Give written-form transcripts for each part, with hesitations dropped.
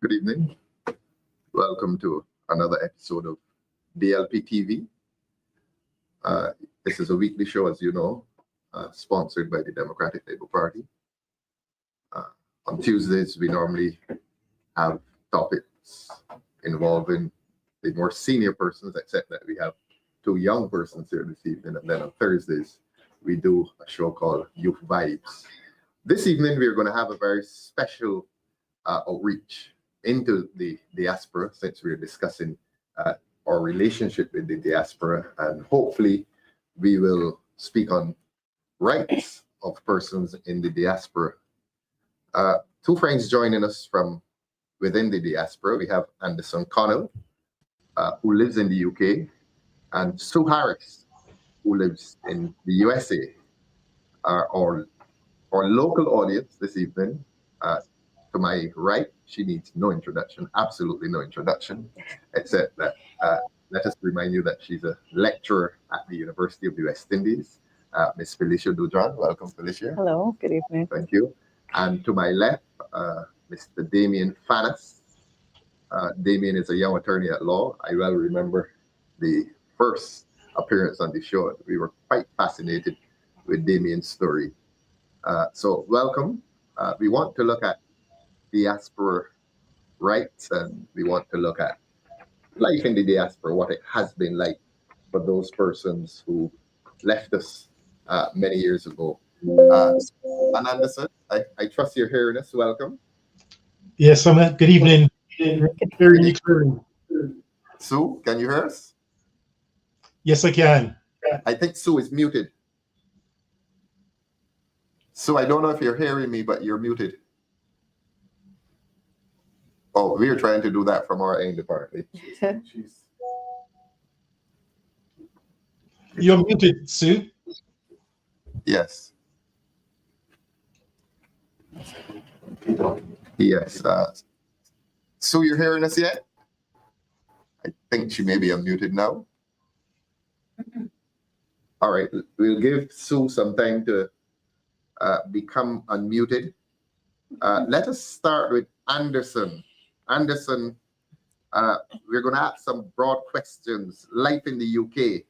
Good evening. Welcome to another episode of Dlptv. This is a weekly show, as you know, sponsored by the Democratic Labour Party. On Tuesdays, we normally have topics involving the more senior persons, except that we have two young persons here this evening. And then on Thursdays, we do a show called Youth Vibes. This evening, we're going to have a very special outreach into the diaspora, since we're discussing our relationship with the diaspora, and hopefully we will speak on rights of persons in the diaspora. Two friends joining us from within the diaspora. We have Anderson Connell, who lives in the UK, and Sue Harris, who lives in the USA. Our local audience this evening, to my right, she needs no introduction, absolutely no introduction, except that let us remind you that she's a lecturer at the University of the West Indies. Miss Felicia Dujon, welcome, Felicia. Hello, good evening. Thank you. And to my left, Mr. Damien Fanus. Damien is a young attorney at law. I well remember the first appearance on the show. We were quite fascinated with Damien's story. So welcome. We want to look at diaspora rights, and we want to look at life in the diaspora, what it has been like for those persons who left us many years ago. And Anderson, I trust you're hearing us. Welcome. Yes, I'm at. Good evening. Hearing you clearly. Sue, can you hear us? Yes, I can. I think Sue is muted. Sue, I don't know if you're hearing me, but you're muted. Oh, we're trying to do that from our end department. You're muted, Sue. Yes. Yes. Sue, you're hearing us yet? I think she may be unmuted now. All right, we'll give Sue some time to become unmuted. Let us start with Anderson. Anderson, we're going to ask some broad questions. Life in the UK.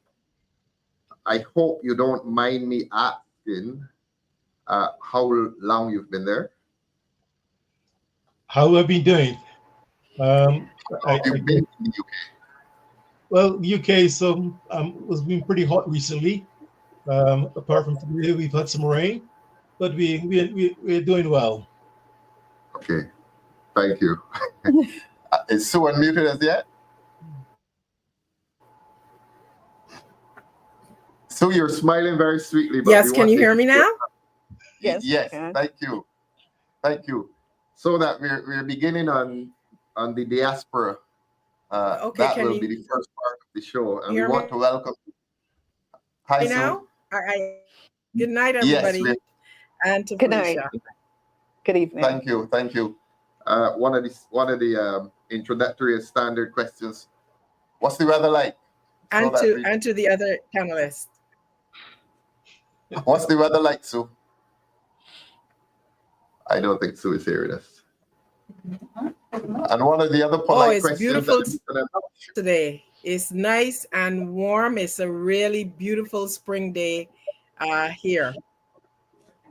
I hope you don't mind me asking how long you've been there. How have I been doing? You've been in the UK. Well, the UK has been pretty hot recently. Apart from today, we've had some rain, but we're doing well. Okay, thank you. Is Sue unmuted as yet? Sue, you're smiling very sweetly. But yes, can you hear me now? Yes, thank you. Thank you. So that we're beginning on the diaspora. Okay, that will be the first part of the show. And we want to welcome. Hi, Sue. Now? Good night, everybody. Yes, and to Good Felicia. night. Good evening. Thank you. Thank you. One of the introductory and standard questions. What's the weather like? And to the other panelists. What's the weather like, Sue? I don't think Sue is hearing us. And one of the other polite it's questions. Beautiful today. It's nice and warm. It's a really beautiful spring day here.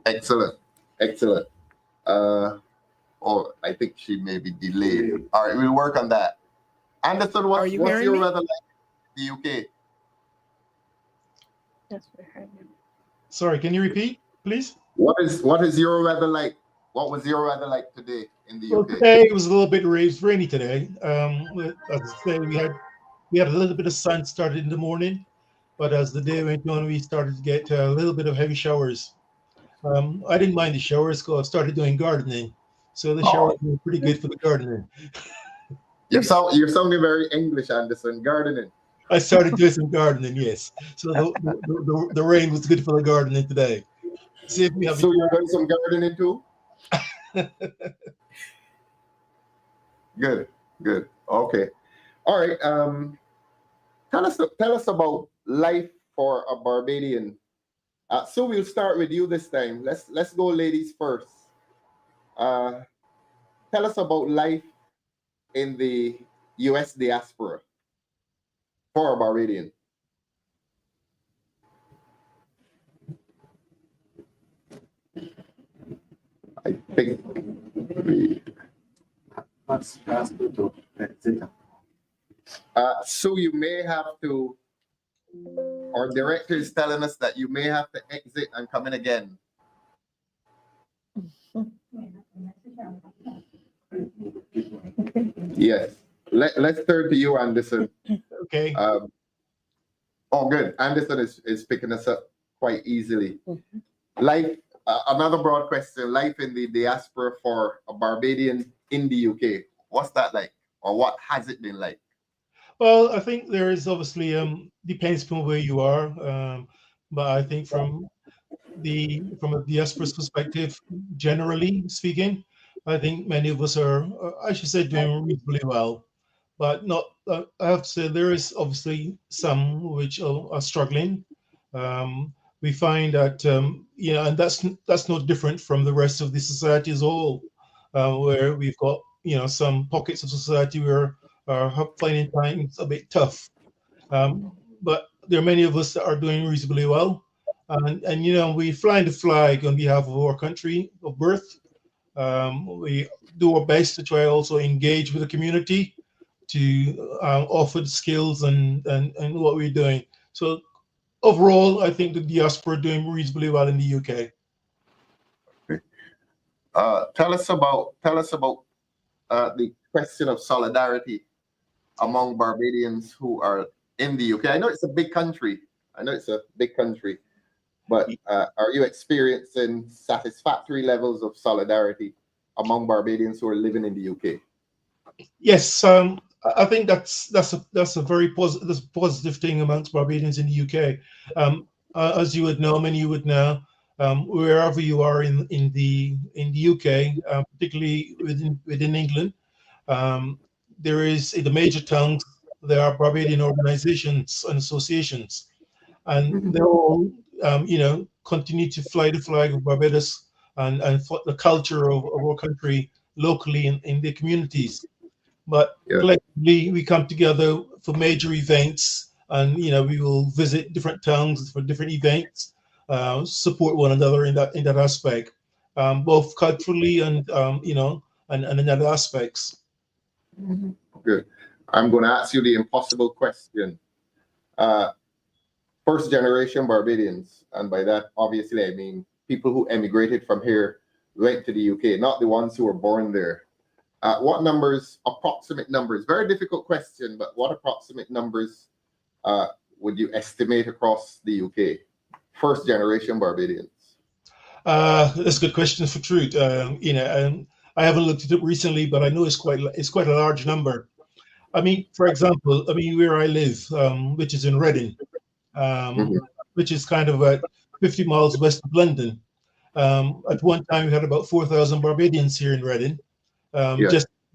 Excellent. Excellent. I think she may be delayed. All right, we'll work on that. Anderson, what's your weather like in the UK? Yes, we're hearing you. Sorry, can you repeat, please? What is your weather like? What was your weather like today in the UK? Today it was a little bit rainy today. As I say, we had a little bit of sun started in the morning, but as the day went on, we started to get a little bit of heavy showers. I didn't mind the showers because I started doing gardening, so the showers were pretty good for the gardening. You're sounding very English, Anderson. Gardening. I started doing some gardening, yes. So the rain was good for the gardening today. See if we have. So you're doing some gardening too? Good. Okay. All right. Tell us about life for a Barbadian. So we'll start with you this time. Let's go, ladies first. Tell us about life in the US diaspora for a Barbadian? I think so you may have to, our director is telling us that you may have to exit and come in again. Yes. Let's turn to you, Anderson. Okay. Oh, good. Anderson is picking us up quite easily. Life, another broad question, life in the diaspora for a Barbadian in the UK. What's that like? Or what has it been like? Well, I think there is obviously depends upon where you are, but I think from a diaspora's perspective, generally speaking, I think many of us are, I should say, doing reasonably well. But not, I have to say, there is obviously some which are struggling. We find that, and that's no different from the rest of the society as a whole, where we've got, some pockets of society where are finding times a bit tough. But there are many of us that are doing reasonably well. And we fly the flag on behalf of our country of birth. We do our best to try also engage with the community to offer the skills and what we're doing. So overall, I think the diaspora are doing reasonably well in the UK. Tell us about the question of solidarity among Barbadians who are in the UK. I know it's a big country. But are you experiencing satisfactory levels of solidarity among Barbadians who are living in the UK? Yes, I think that's a very positive thing amongst Barbadians in the UK. As you would know, many you would know, wherever you are in the UK, particularly within England, there is in the major towns there are Barbadian organizations and associations, and they're all continue to fly the flag of Barbados and the culture of our country locally in the communities. But collectively, we come together for major events, and we will visit different towns for different events, support one another in that aspect, both culturally and and in other aspects. Good. I'm going to ask you the impossible question. First generation Barbadians, and by that obviously I mean people who emigrated from here, went to the UK, not the ones who were born there. What numbers, approximate numbers, very difficult question, but what approximate numbers would you estimate across the UK? First generation Barbadians. That's a good question for truth. I haven't looked at it recently, but I know it's quite a large number. I mean, for example, where I live, which is in Reading, which is kind of about 50 miles west of London. At one time, we had about 4,000 Barbadians here in Reading.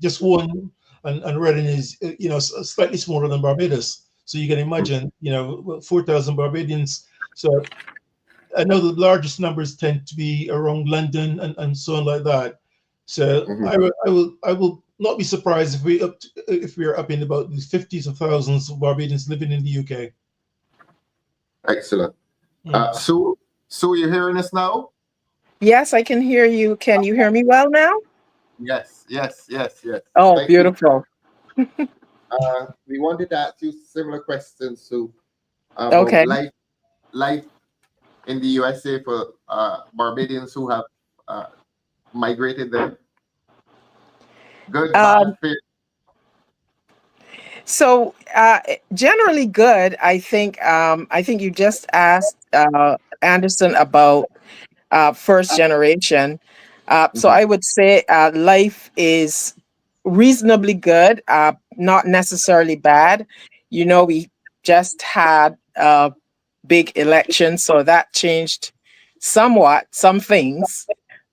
Just one, and Reading is slightly smaller than Barbados, so you can imagine 4,000 Barbadians. So I know the largest numbers tend to be around London and so on like that. So I will not be surprised if we're up in about the 50s of thousands of Barbadians living in the UK. Excellent. So you're hearing us now? Yes, I can hear you. Can you hear me well now? Yes. Oh, Thank beautiful. We wanted to ask you similar questions to Okay. life in the USA for Barbadians who have migrated there. Good, bad, fair. So generally good. I think you just asked Anderson about first generation. So I would say life is reasonably good, not necessarily bad. We just had a big election, so that changed somewhat some things.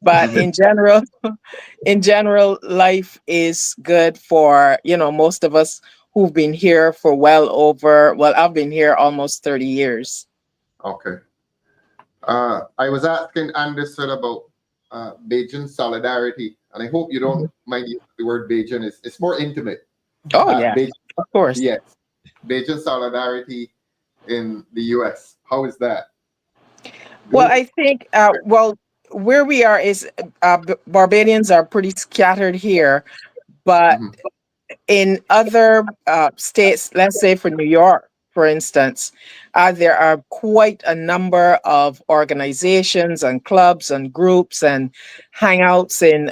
But in general, life is good for most of us who've been here for I've been here almost 30 years. Okay. I was asking Anderson about Bajan solidarity, and I hope you don't mind using the word Bajan. It's more intimate. Oh yeah, Bajan, of course. yes, Bajan solidarity in the U.S. How is that? Well, Good. I think where we are is Barbadians are pretty scattered here, but Mhm. in other states, let's say for New York, for instance, there are quite a number of organizations and clubs and groups and hangouts in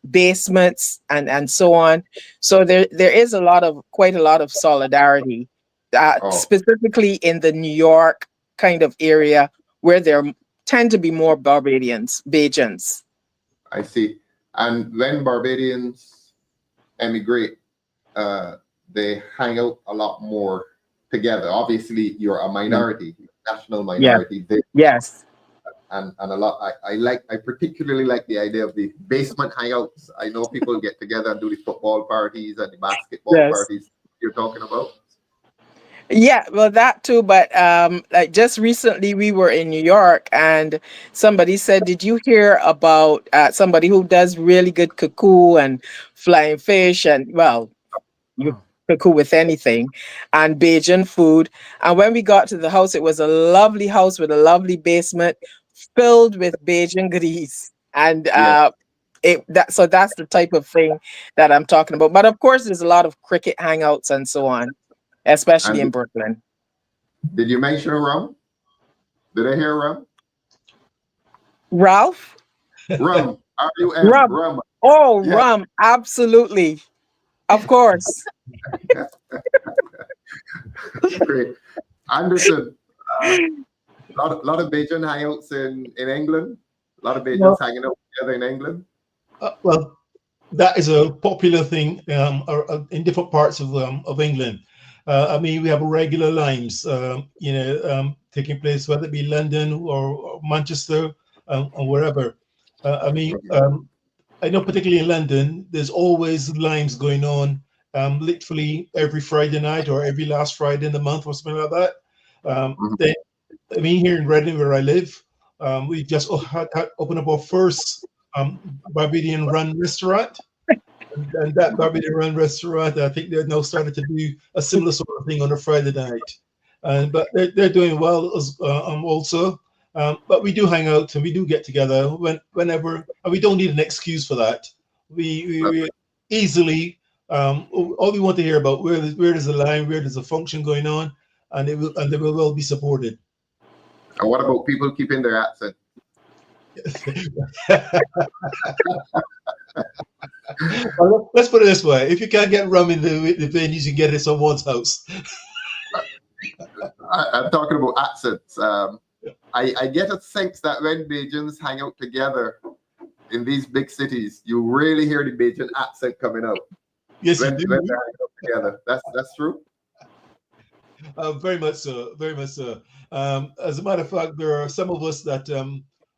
basements and so on. So there is quite a lot of solidarity, Oh, specifically in the New York kind of area where there tend to be more Barbadians, Bajans. I see. And when Barbadians emigrate, they hang out a lot more together. Obviously, you're a minority, national Yes, minority. They, yes, and a lot. I particularly like the idea of the basement hangouts. I know people get together and do the football parties and the basketball yes. parties you're talking about. Yeah, well, that too. But like just recently, we were in New York, and somebody said, "Did you hear about somebody who does really good cuckoo and flying fish and well, you cuckoo with anything and Bajan food?" And when we got to the house, it was a lovely house with a lovely basement filled with Bajan goodies, and Yes. so that's the type of thing that I'm talking about. But of course, there's a lot of cricket hangouts and so on, especially in And Brooklyn. did you mention rum? Did I hear rum? Ralph? Rum. R-U-M. Rum. Rum. Oh, Yes. rum. Absolutely. Of course. Great. Anderson. Lot of Bajan hangouts in England. A lot of Bajans Well, hanging out together in England. well, that is a popular thing in different parts of England. I mean, we have regular limes, taking place, whether it be London or Manchester or wherever. I mean, I know particularly in London, there's always limes going on, literally every Friday night or every last Friday in the month or something like that. Mhm. I mean, here in Reading, where I live, we just had opened up our first Barbadian-run restaurant. And that Barbadian Run restaurant, I think they're now started to do a similar sort of thing on a Friday night. But they're doing well also. But we do hang out and we do get together whenever, and we don't need an excuse for that. We easily, all we want to hear about where there's a line, where there's a function going on, and they will well be supported. And what about people keeping their accent? Well, let's put it this way: if you can't get rum in the venues, you get it at someone's house. I'm talking about accents. I get a sense that when Bajans hang out together in these big cities, you really hear the Bajan accent coming out. Yes, when you do. they're hanging out together. That's true. Very much so. Very much so. As a matter of fact, there are some of us that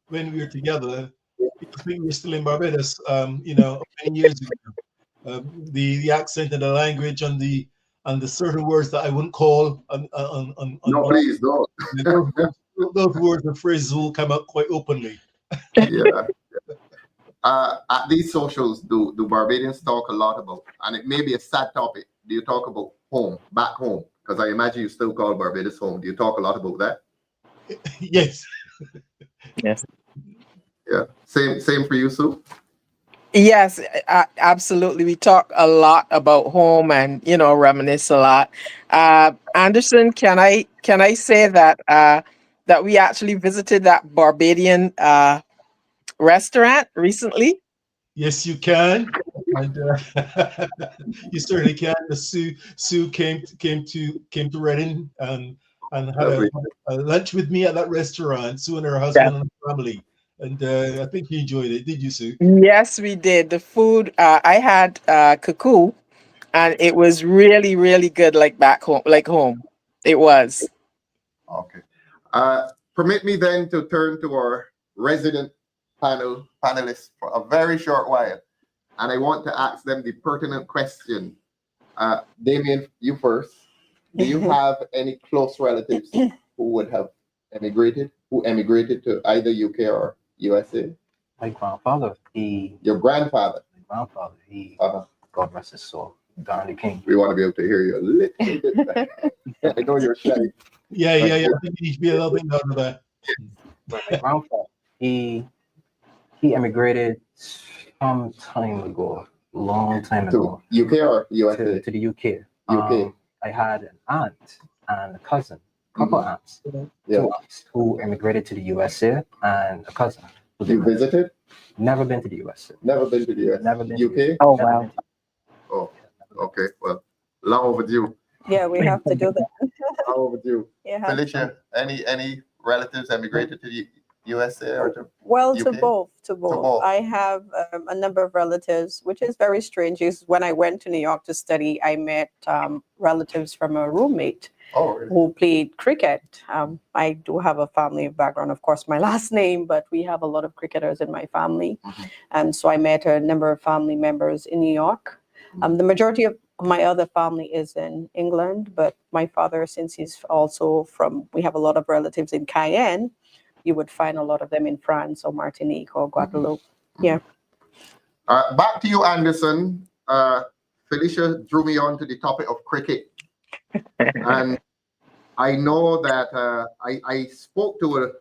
when we were together, I think we were still in Barbados. Many years ago, the accent and the language and the certain words that I wouldn't call on No, please don't. those words and phrases will come out quite openly. Yeah. At these socials, do Barbadians talk a lot about, and it may be a sad topic, do you talk about home, back home? Because I imagine you still call Barbados home. Do you talk a lot about that? Yes. Yes. Yeah. Same for you, Sue? Yes, absolutely. We talk a lot about home and reminisce a lot. Anderson, can I say that that we actually visited that Barbadian restaurant recently? Yes, you can, and you certainly can. Sue came to Reading and had Lovely. a lunch with me at that restaurant. Sue and her Yes. husband and family, and I think you enjoyed it. Did you, Sue? Yes, we did. The food, I had cuckoo, and it was really, really good, like back home, like home. It was. Okay. Permit me then to turn to our resident panelists for a very short while. And I want to ask them the pertinent question. Damien, you first. Do you have any close relatives who would have who emigrated to either UK or USA? My grandfather, Your grandfather? my grandfather, Uh-huh. God rest his soul, Don the King. We want to be able to hear you a little bit better. I know you're shy. Yeah. I think you need to be a little bit louder there. But my grandfather, he emigrated some time ago, long time ago, To UK or USA? to the UK. UK. I had an aunt and a cousin, couple aunts, Yeah. two aunts who emigrated to the USA, and a cousin. You visited? Never been to the USA. Never been to the US? Never been to UK? Oh, Never wow. been to- Oh, okay. Well, long overdue. Yeah, we have to do that. Long overdue. Yeah. Felicia, any relatives emigrated to the USA or to? Well, to UK? both. both. I have a number of relatives, which is very strange. Is when I went to New York to study, I met relatives from a roommate Oh, really? who played cricket. I do have a family background, of course, my last name, but we have a lot of cricketers in my family. And so I met a number of family members in New York. The majority of my other family is in England, but my father, since he's also we have a lot of relatives in Cayenne, you would find a lot of them in France or Martinique or Guadeloupe. Yeah. Back to you, Anderson. Felicia drew me on to the topic of cricket. And I know that I spoke to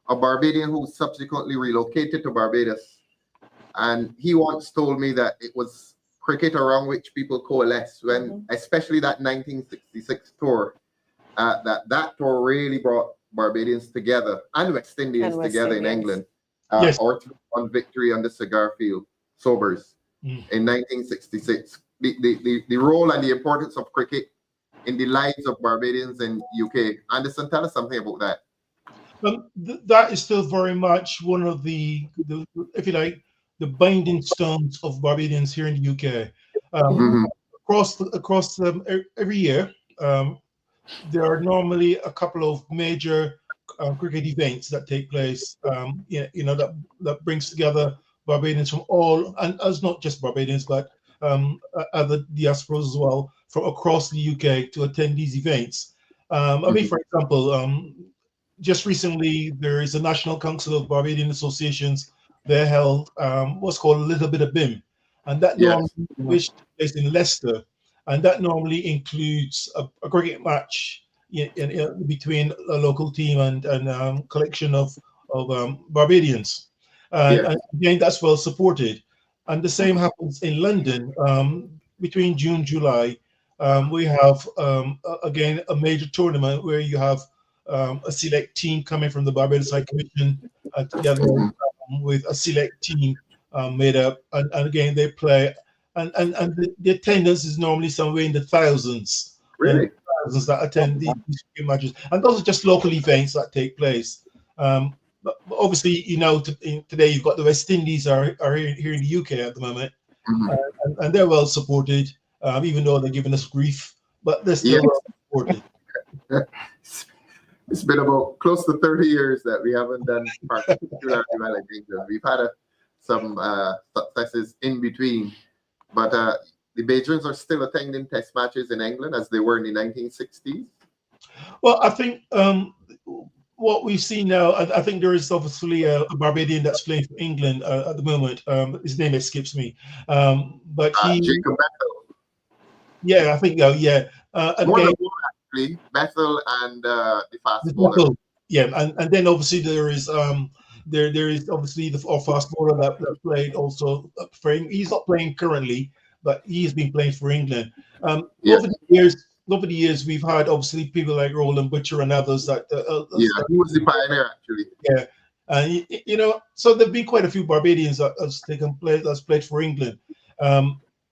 a Barbadian who subsequently relocated to Barbados. And he once told me that it was cricket around which people coalesced when, especially that 1966 tour, that tour really brought Barbadians together and West Indians together in England. Yes. Our 3-1 victory on the cigar field, Sobers, in 1966. The role and the importance of cricket in the lives of Barbadians in UK. Anderson, tell us something about that. That is still very much one of the if you like, the binding stones of Barbadians here in the UK. Across every year, there are normally a couple of major cricket events that take place. That brings together Barbadians from all, and as not just Barbadians, but other diasporas as well from across the UK to attend these events. I mean, for example, just recently there is a National Council of Barbadian Associations. They held what's called a little bit of BIM, and that normally takes place in Leicester, and that normally includes a cricket match between a local team and collection of Barbadians, and again that's well supported. And the same happens in London between June July. We have again a major tournament where you have a select team coming from the Barbados High Commission together with a select team made up, and again they play, and the attendance is normally somewhere in the thousands. Really? Thousands that attend these matches, and those are just local events that take place. But obviously, today you've got the West Indies are here in the UK at the moment, and they're well supported, even though they're giving us grief, but they're still well supported. It's been about close to 30 years that we haven't done particularly well in England. We've had some successes in between, but the Bajans are still attending test matches in England as they were in the 1960s. Well, I think what we've seen now, I think there is obviously a Barbadian that's playing for England at the moment. His name escapes me, but he. Jacob Bethel. Yeah, I think More than one, actually, Bethel and the fast bowler. Yeah, and then obviously there is obviously our fast bowler that played also for him. He's not playing currently, but he's been playing for England. Over the years, we've had obviously people like Roland Butcher and others that. He was the pioneer actually. Yeah, and so there've been quite a few Barbadians that's played for England.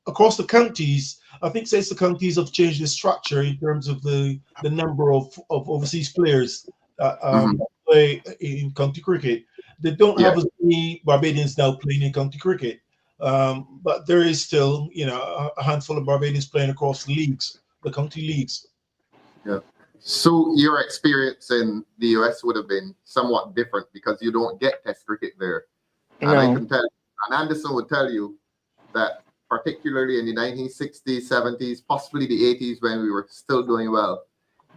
Across the counties, I think since the counties have changed the structure in terms of the number of overseas players that play in county cricket, they don't have as many Barbadians now playing in county cricket. But there is still, a handful of Barbadians playing across the leagues, the county leagues. Yeah. So your experience in the US would have been somewhat different because you don't get test cricket there. And I can tell, and Anderson would tell you that particularly in the 1960s, 70s, possibly the 80s when we were still doing well,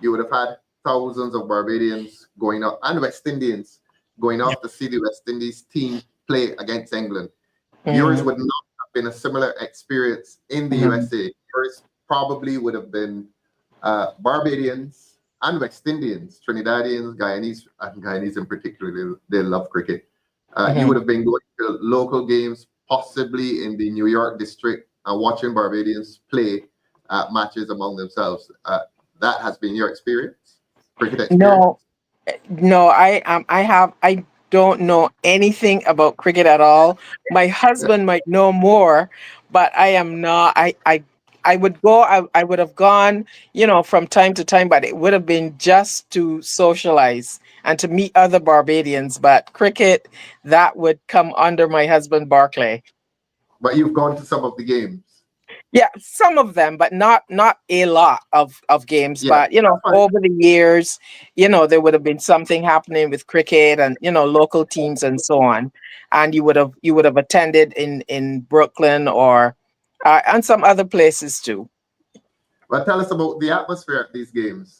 you would have had thousands of Barbadians going up and West Indians going off to see the West Indies team play against England. Yours would not have been a similar experience in the USA. neighbors probably would have been Barbadians and West Indians, Trinidadians, Guyanese, and Guyanese in particular. They love cricket. You would have been going to local games, possibly in the New York district, and watching Barbadians play matches among themselves. That has been your experience, cricket experience? No, I don't know anything about cricket at all. My husband might know more, but I am not. I would go. I would have gone, from time to time, but it would have been just to socialize and to meet other Barbadians. But cricket, that would come under my husband Barclay. But you've gone to some of the games. Yeah, some of them, but not a lot of games. Yeah, But over the years, there would have been something happening with cricket and local teams and so on, and you would have attended in Brooklyn or and some other places too. Well, tell us about the atmosphere at these games.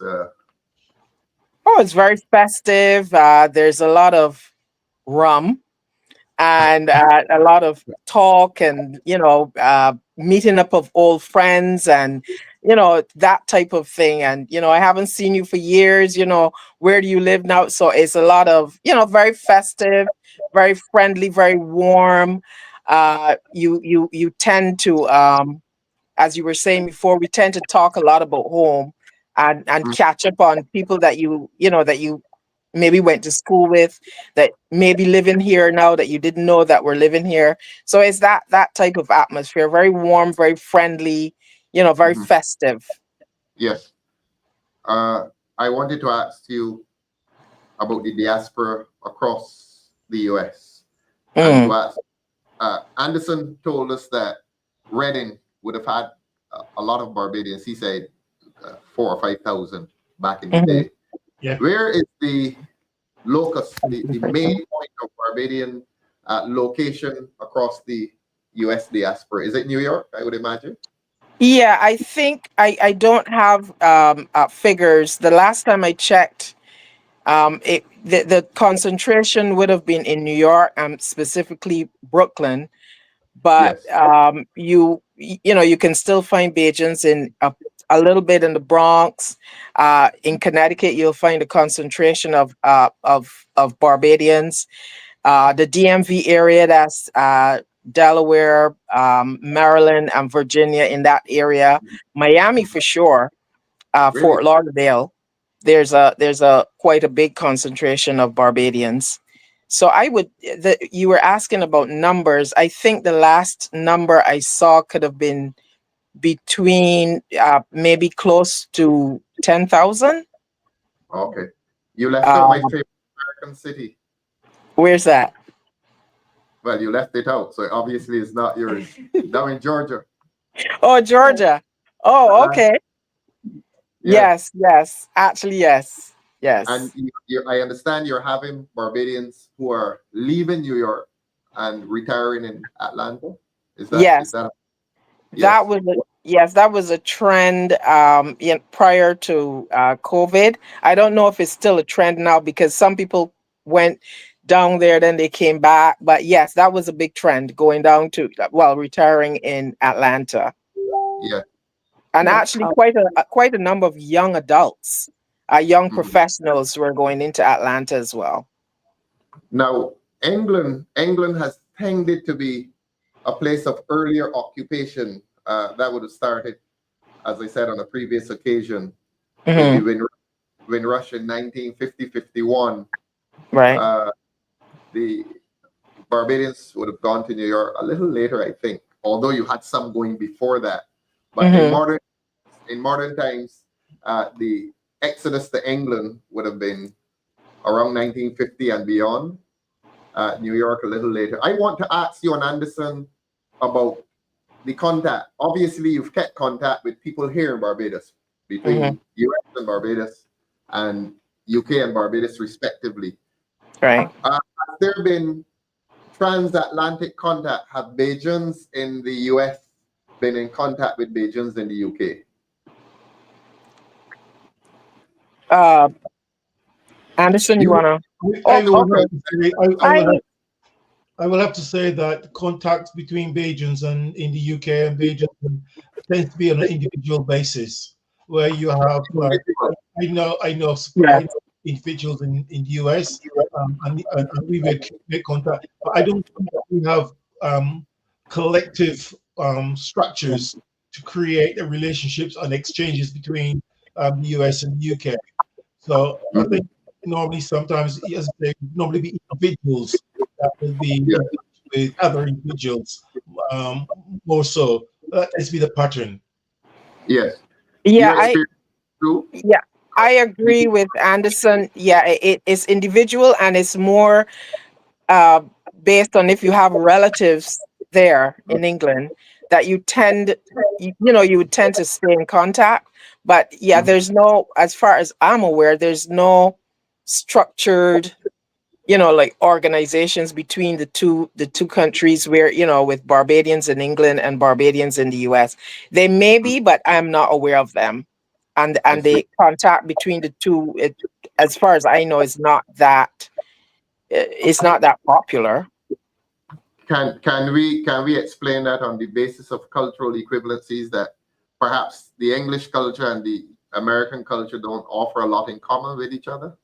Oh, it's very festive. There's a lot of rum and a lot of talk and meeting up of old friends and that type of thing. And I haven't seen you for years. Where do you live now? So it's a lot of very festive, very friendly, very warm. You tend to as you were saying before, we tend to talk a lot about home and catch up on people that you maybe went to school with, that maybe living here now that you didn't know that were living here. So it's that type of atmosphere, very warm, very friendly, very festive. Yes. I wanted to ask you about the diaspora across the US. And to ask, Anderson told us that Reading would have had a lot of Barbadians. He said 4,000 or 5,000 back in the day. Yeah. Where is the locus, the main point of Barbadian location across the US diaspora? Is it New York, I would imagine? Yeah, I think I don't have figures. The last time I checked, the concentration would have been in New York, specifically Brooklyn. But Yes. you can still find Bajans in a little bit in the Bronx. In Connecticut, you'll find a concentration of Barbadians. The DMV area, that's Delaware, Maryland, and Virginia. In that area, Miami for sure. Really? Fort Lauderdale, there's a quite a big concentration of Barbadians. So you were asking about numbers. I think the last number I saw could have been between maybe close to 10,000. Okay. You left out my favorite American city. Where's that? Well, you left it out, so obviously it's not yours. Down in Georgia. Oh, Georgia. Oh, okay. Yes. Yes. Actually, yes. And I understand you're having Barbadians who are leaving New York and retiring in Atlanta. Is that? Yes. Is that? That was a trend prior to COVID. I don't know if it's still a trend now because some people went down there, then they came back. But yes, that was a big trend, going down to retiring in Atlanta. Yeah. And actually, quite a number of young adults, young professionals were going into Atlanta as well. Now, England has tended to be a place of earlier occupation that would have started, as I said on a previous occasion, when Russia in 1950-51, right? The Barbadians would have gone to New York a little later, I think, although you had some going before that. But in modern times, the exodus to England would have been around 1950 and beyond. New York a little later. I want to ask you and Anderson about the contact. Obviously, you've kept contact with people here in Barbados, between US and Barbados and UK and Barbados respectively. Right. Has there been transatlantic contact? Have Bajans in the US been in contact with Bajans in the UK? Anderson, you wanna? I will have to say that contacts between Bajans and in the UK and Bajans in tends to be on an individual basis, where you have like I know Yes. individuals in the US, and we make contact, but I don't think that we have collective structures to create the relationships and exchanges between the US and the UK. So I think normally sometimes, as I say, normally be individuals that will be in touch with other individuals, more so. That tends to be the pattern. Yes. Yeah, Your experience too? yeah, I agree with Anderson. Yeah, it's individual and it's more uh, based on if you have relatives there in England that you tend, you would tend to stay in contact. But yeah, there's no, as far as I'm aware, there's no structured, like organizations between the two countries where, with Barbadians in England and Barbadians in the US. They may be, but I'm not aware of them. And I see. the contact between the two, as far as I know, is not that popular. Can we explain that on the basis of cultural equivalencies, that perhaps the English culture and the American culture don't offer a lot in common with each other?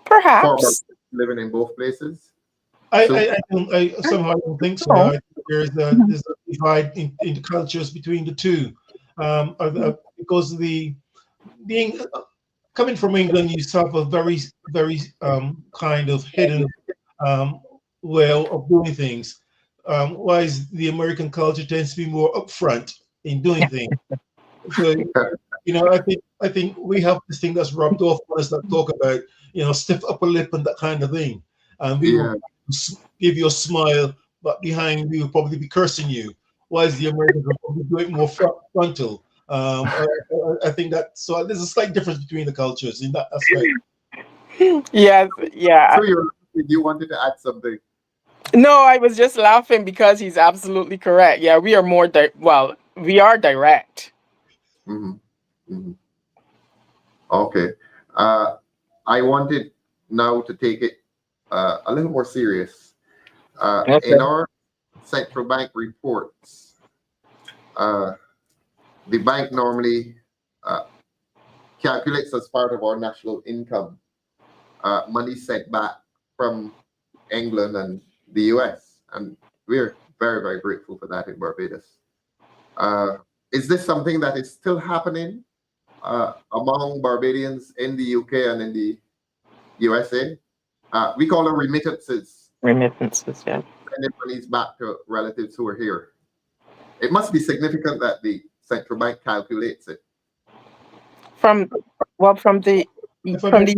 For Perhaps. living in both places? I somehow don't think so. Oh. I think there's a divide in the cultures between the two, because being coming from England, you have a very kind of hidden way of doing things. Whereas the American culture tends to be more upfront in doing things. So I think we have this thing that's rubbed off on us that talk about stiff upper lip and that kind of thing, and we will give you a smile, but behind we will probably be cursing you. Whereas the Americans will probably do it more frontal. I think that, so there's a slight difference between the cultures in that aspect. Yes, yeah. So you wanted to add something? No, I was just laughing because he's absolutely correct. Yeah, we are more we are direct. Okay. I wanted now to take it a little more serious. Okay. In our central bank reports, the bank normally calculates as part of our national income money sent back from England and the US, and we're very, very grateful for that in Barbados. Is this something that is still happening among Barbadians in the UK and in the USA? We call them remittances. Remittances, yeah. Sending monies back to relatives who are here. It must be significant that the central bank calculates it. From the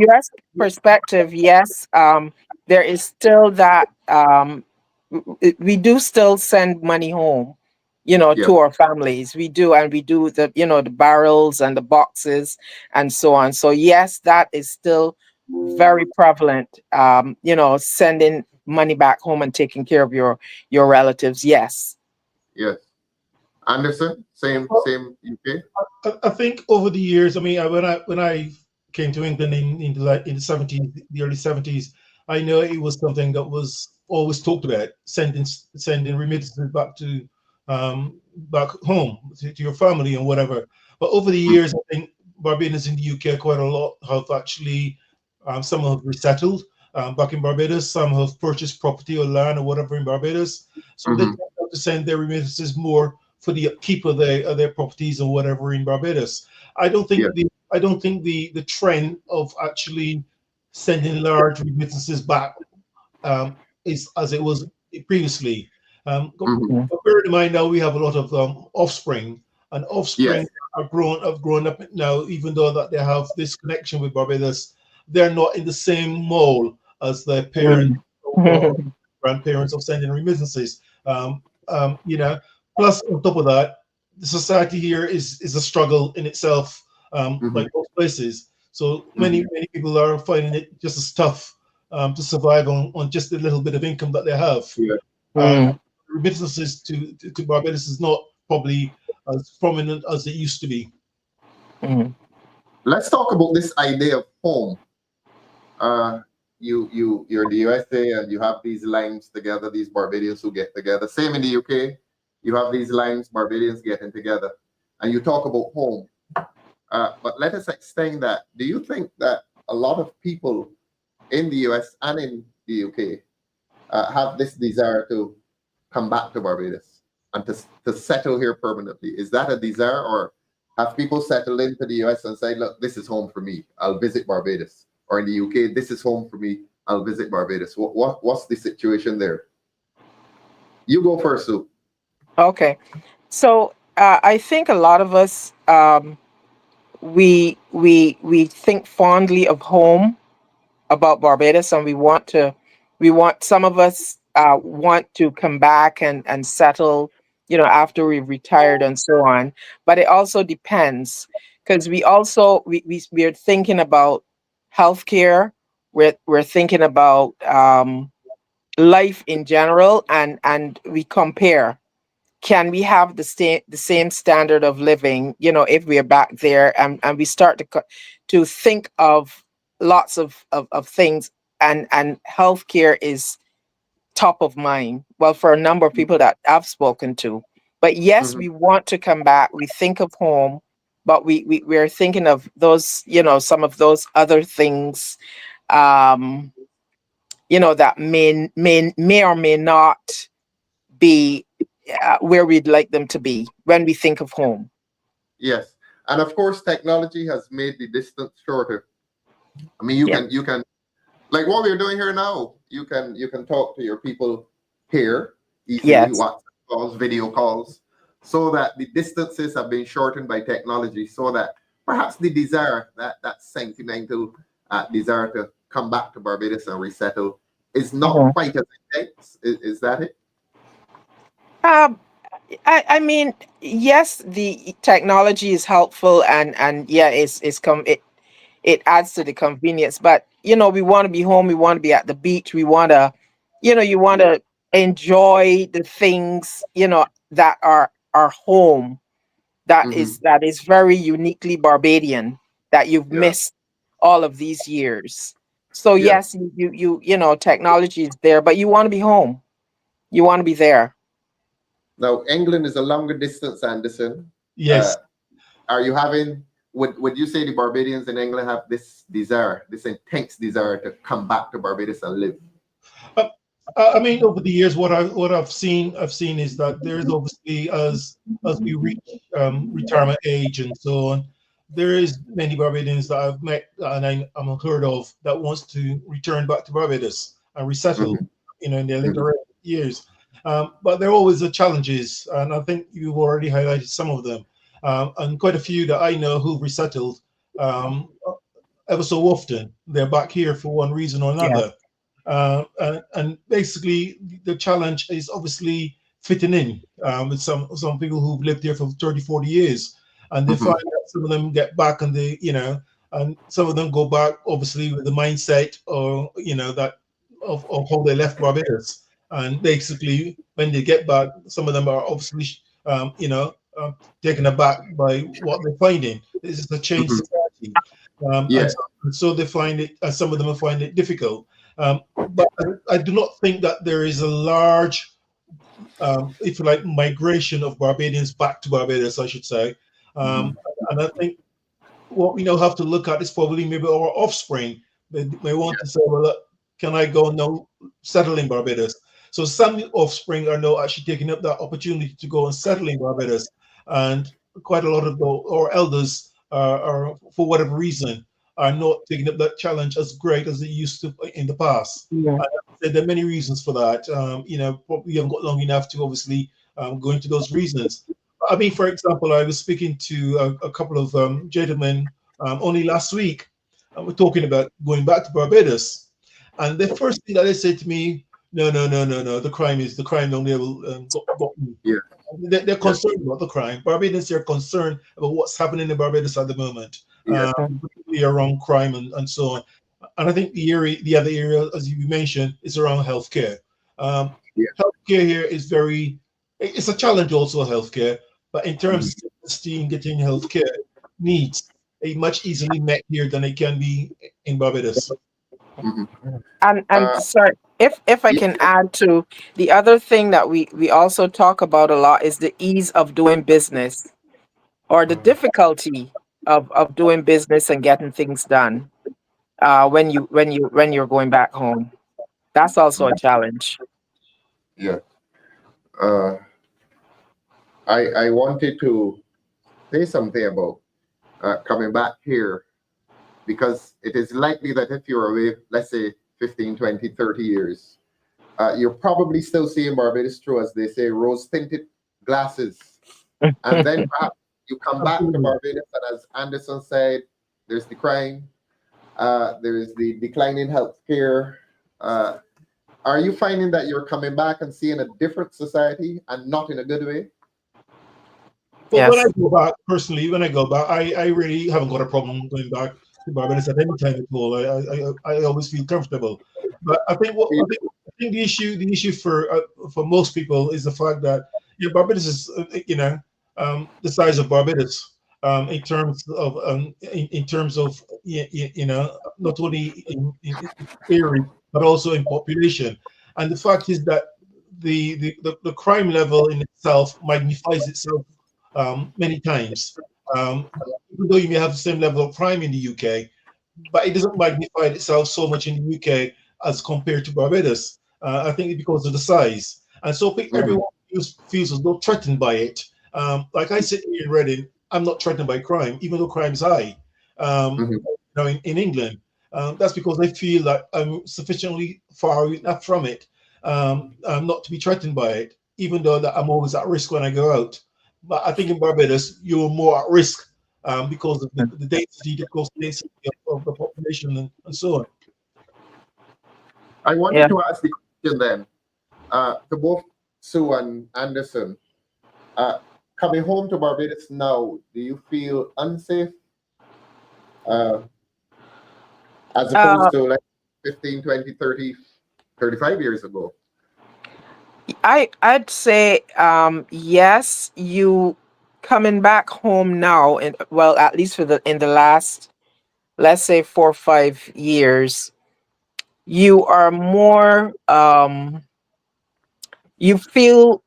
US perspective, yes, there is still that we do still send money home, to our families. We do, and we do the the barrels and the boxes and so on. So yes, that is still very prevalent. Sending money back home and taking care of your relatives. Yes. Yes. Anderson, same UK. I think over the years, I mean, when I came to England in the 70s, the early 70s, I know it was something that was always talked about, sending remittances back home to your family and whatever. But over the years, I think Barbadians in the UK quite a lot have actually, some have resettled back in Barbados, some have purchased property or land or whatever in Barbados. So they tend to send their remittances more for the upkeep of their properties or whatever in Barbados. I don't think the trend of actually sending large remittances back is as it was previously. But bear in mind now we have a lot of offspring, and offspring have grown up now, even though that they have this connection with Barbados, they're not in the same mold as their parents or grandparents of sending remittances. Plus, on top of that, the society here is a struggle in itself, like most places. So many people are finding it just as tough to survive on just a little bit of income that they have. Remittances to Barbados is not probably as prominent as it used to be. Let's talk about this idea of home. You're in the USA and you have these lines together, these Barbadians who get together. Same in the UK. you have these lines, Barbadians getting together, and you talk about home. But let us extend that. Do you think that a lot of people in the US and in the UK have this desire to come back to Barbados and to settle here permanently? Is that a desire, or have people settled into the US and say, look, this is home for me, I'll visit Barbados? Or in the UK, this is home for me, I'll visit Barbados. What's the situation there? You go first, Sue. Okay. So I think a lot of us, we think fondly of home, about Barbados, and some of us want to come back and settle, after we've retired and so on. But it also depends, because we're thinking about healthcare. We're thinking about life in general, and we compare. Can we have the same standard of living, if we're back there, and we start to think of lots of things, and healthcare is top of mind, well, for a number of people that I've spoken to. But yes, we want to come back. We think of home, but we're thinking of those, some of those other things, that may or may not be where we'd like them to be when we think of home. Yes, and of course, technology has made the distance shorter. I mean, you can, like what we're doing here now. You can talk to your people here easily, WhatsApp calls, video calls, so that the distances have been shortened by technology. So that perhaps the desire, that sentimental desire to come back to Barbados and resettle, is not quite as intense. Is that it? I mean, yes, the technology is helpful, and yeah, it adds to the convenience. But we want to be home. We want to be at the beach. We want to, you want to enjoy the things that are home. That is very uniquely Barbadian, that you've missed all of these years. So yes, technology is there, but you want to be home. You want to be there. Now, England is a longer distance, Anderson. Yes. Are you having, would you say the Barbadians in England have this desire, this intense desire to come back to Barbados and live? I mean, over the years, what I've seen is that there is obviously, as we reach retirement age and so on, there is many Barbadians that I've met and I'm heard of that wants to return back to Barbados and resettle, in their later years. But there are always the challenges, and I think you've already highlighted some of them, and quite a few that I know who've resettled ever so often. They're back here for one reason or another. And basically, the challenge is obviously fitting in with some people who've lived here for 30, 40 years. And they find that some of them get back and and some of them go back obviously with the mindset or, that of how they left Barbados. And basically, when they get back, some of them are obviously, taken aback by what they're finding. This is a changed society. And so they find it, some of them find it difficult. But I do not think that there is a large, if you like, migration of Barbadians back to Barbados, I should say. And I think what we now have to look at is probably maybe our offspring. They may want to say, well, look, can I go now settle in Barbados? So some offspring are now actually taking up that opportunity to go and settle in Barbados. And quite a lot of our elders are, for whatever reason, are not taking up that challenge as great as they used to in the past. There are many reasons for that. Probably haven't got long enough to obviously go into those reasons. I mean, for example, I was speaking to a couple of gentlemen only last week. We're talking about going back to Barbados, and the first thing that they said to me, no, the crime only got me. They're concerned about the crime. Barbadians are concerned about what's happening in Barbados at the moment, particularly around crime and so on. And I think the other area, as you mentioned, is around healthcare. Healthcare here is it's a challenge also, healthcare, but in terms of esteem, getting healthcare needs are much easily met here than it can be in Barbados. And sorry, if I Yeah. can add to the other thing that we also talk about a lot is the ease of doing business or the difficulty of doing business and getting things done when you're going back home. That's also a challenge. Yeah. Uh, I wanted to say something about coming back here, because it is likely that if you're away, let's say 15, 20, 30 years, you're probably still seeing Barbados through, as they say, rose-tinted glasses. And then perhaps you come back to Absolutely. Barbados, and as Anderson said, there's the crime, there is the decline in healthcare. Are you finding that you're coming back and seeing a different society and not in a good way? But when I Yes. go back, personally, when I go back, I really haven't got a problem going back to Barbados at any time at all. I always feel comfortable. But I think the issue for most people is the fact that Barbados is the size of Barbados in terms of not only in area but also in population. And the fact is that the crime level in itself magnifies itself many times. Even though you may have the same level of crime in the UK, but it doesn't magnify itself so much in the UK as compared to Barbados. I think it's because of the size. And so everyone feels as though threatened by it. Like I sit here in Reading, I'm not threatened by crime, even though crime is high. In England, that's because I feel that I'm sufficiently far enough from it not to be threatened by it, even though that I'm always at risk when I go out. But I think in Barbados, you're more at risk because of the density, the close density of the population and so on. I wanted Yeah. to ask the question then to both Sue and Anderson. Coming home to Barbados now, do you feel unsafe as opposed to like 15, 20, 30, 35 years ago? I'd say yes, you coming back home now, and well, at least in the last, let's say, 4 or 5 years, you are more you feel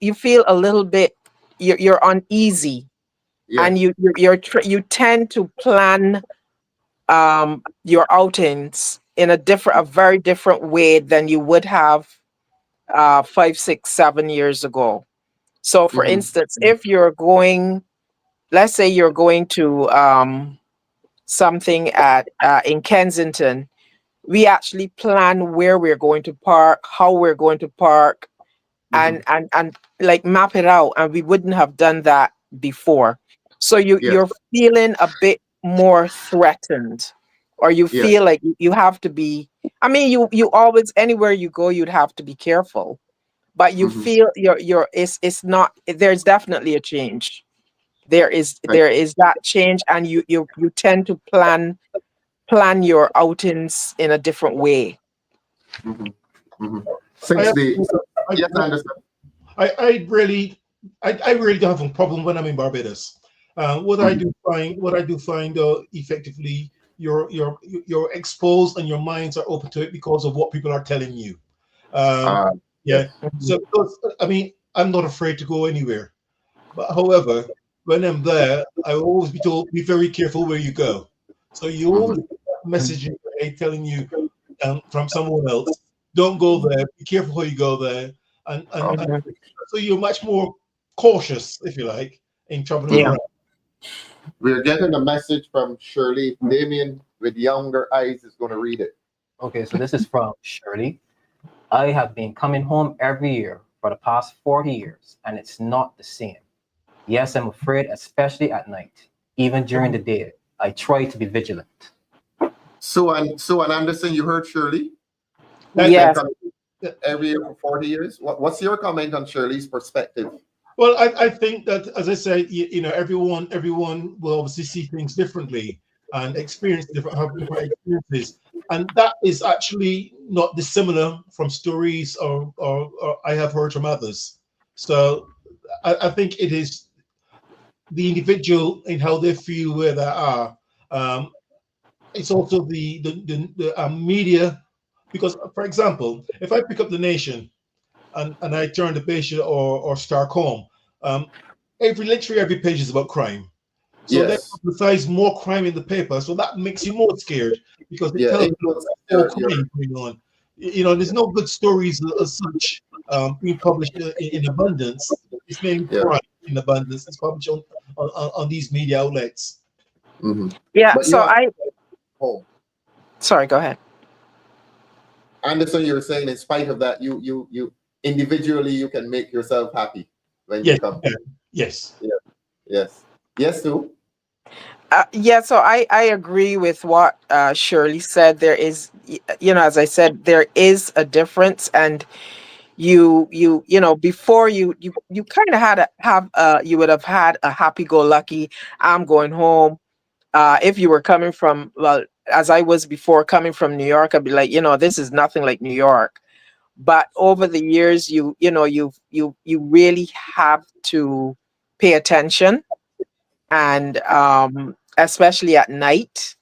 a little bit, you're uneasy, Yeah. and you tend to plan your outings in a very different way than you would have 5, 6, 7 years ago. So, for instance, if you're going, let's say you're going to something at in Kensington, we actually plan where we're going to park, how we're going to park, and like map it out. And we wouldn't have done that before. So Yes. you're feeling a bit more threatened, or you Yes. feel like you have to be. I mean, you always, anywhere you go, you'd have to be careful, but you feel it's not, there's definitely a change. Right. There is that change, and you tend to plan your outings in a different way. Since I, the yes, I, Anderson. I really don't have a problem when I'm in Barbados. What I do find effectively, you're exposed and your minds are open to it because of what people are telling you. Yeah. So I mean, I'm not afraid to go anywhere. But however, when I'm there, I will always be told, be very careful where you go. So you always get that message in your head telling you from someone else, don't go there, be careful where you go there. And so you're much more cautious, if you like, in traveling Yeah. around. We're getting a message from Shirley. Damien, with younger eyes, is going to read it. Okay, so this is from Shirley. I have been coming home every year for the past 40 years, and it's not the same. Yes, I'm afraid, especially at night. Even during the day, I try to be vigilant. Sue and Anderson, you heard Shirley? Yes. Every year for 40 years. What's your comment on Shirley's perspective? Well, I think that, as I said, everyone will obviously see things differently and have different experiences, and that is actually not dissimilar from stories or I have heard from others. So I think it is the individual in how they feel where they are. It's also the media Because, for example, if I pick up The Nation and I turn the page or Starcom, literally every page is about crime. So they Yes. publicize more crime in the paper, so that makes you more scared because it Yeah. tells It you puts more your crime going on. There's no good stories as such being published in abundance. It's mainly yeah. crime in abundance. It's published on these media outlets. Hmm. Yeah. But you So have home. sorry, go ahead. Anderson, you were saying in spite of that, you individually you can make yourself happy when you Yes, come. yes. Yes. Yes, Sue. Yeah, so I agree with what Shirley said. There is, as I said, there is a difference, and before you kind of you would have had a happy-go-lucky, I'm going home. If you were coming from, well, as I was before coming from New York, I'd be like, this is nothing like New York. But over the years, you really have to pay attention, and especially at night,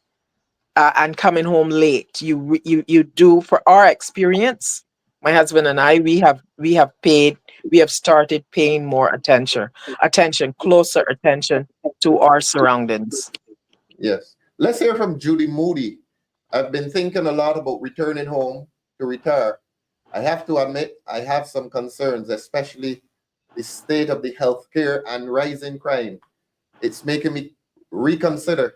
and coming home late, you do. For our experience, my husband and I, we have started paying more closer attention to our surroundings. Yes. Let's hear from Judy Moody. I've been thinking a lot about returning home to retire. I have to admit, I have some concerns, especially the state of the healthcare and rising crime. It's making me reconsider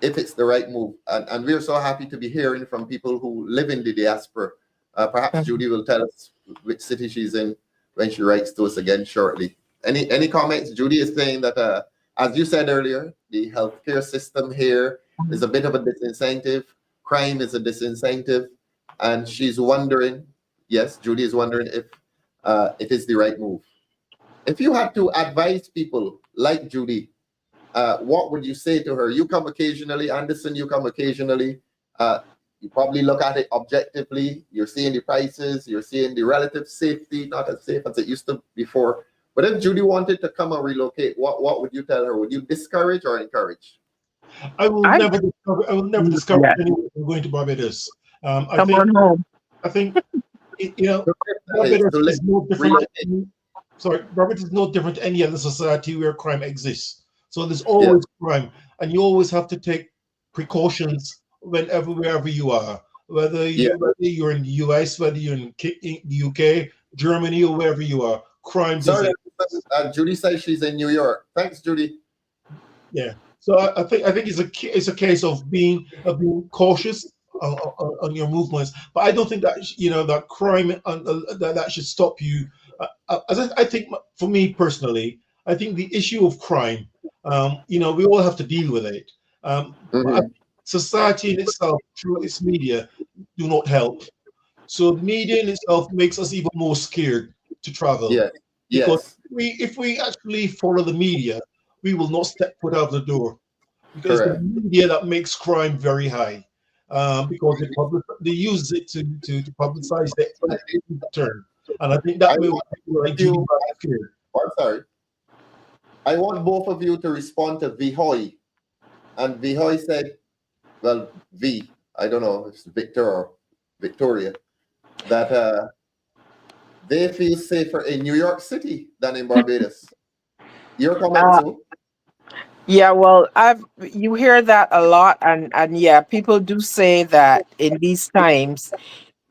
if it's the right move. And we're so happy to be hearing from people who live in the diaspora. Perhaps Judy will tell us which city she's in when she writes to us again shortly. Any comments? Judy is saying that, as you said earlier, the healthcare system here is a bit of a disincentive. Crime is a disincentive. And she's wondering, yes, Judy is wondering if it is the right move. If you had to advise people like Judy, what would you say to her? You come occasionally, Anderson, you come occasionally. You probably look at it objectively. You're seeing the prices, you're seeing the relative safety, not as safe as it used to before. But if Judy wanted to come and relocate, what would you tell her? Would you discourage or encourage? I will never discourage Yeah. anyone from going to Barbados. I Come think on home. Barbados To is no different. relocate. Barbados is no different to any other society where crime exists. So there's Yeah. always crime, and you always have to take precautions wherever you are, whether you're in the US, whether you're in the UK, Germany, or wherever you are. Crime does Sorry, it. Judy says she's in New York. Thanks, Judy. Yeah. So I think it's a case of being cautious on your movements, but I don't think that that crime that should stop you. I think for me personally, I think the issue of crime, we all have to deal with it. But I think society in itself, through its media, do not help. So the media in itself makes us even more scared to travel. Yes. Because Yes. if we actually follow the media, we will not step foot out the door. Because Correct. the media that makes crime very high, because they use it to publicize their turn, and I think that way people like Judy are scared. I'm sorry. I want both of you to respond to Vihoy. And Vihoy said, well, I don't know if it's Victor or Victoria, that they feel safer in New York City than in Barbados. Your comments, Sue? Yeah, well, you hear that a lot, and yeah, people do say that in these times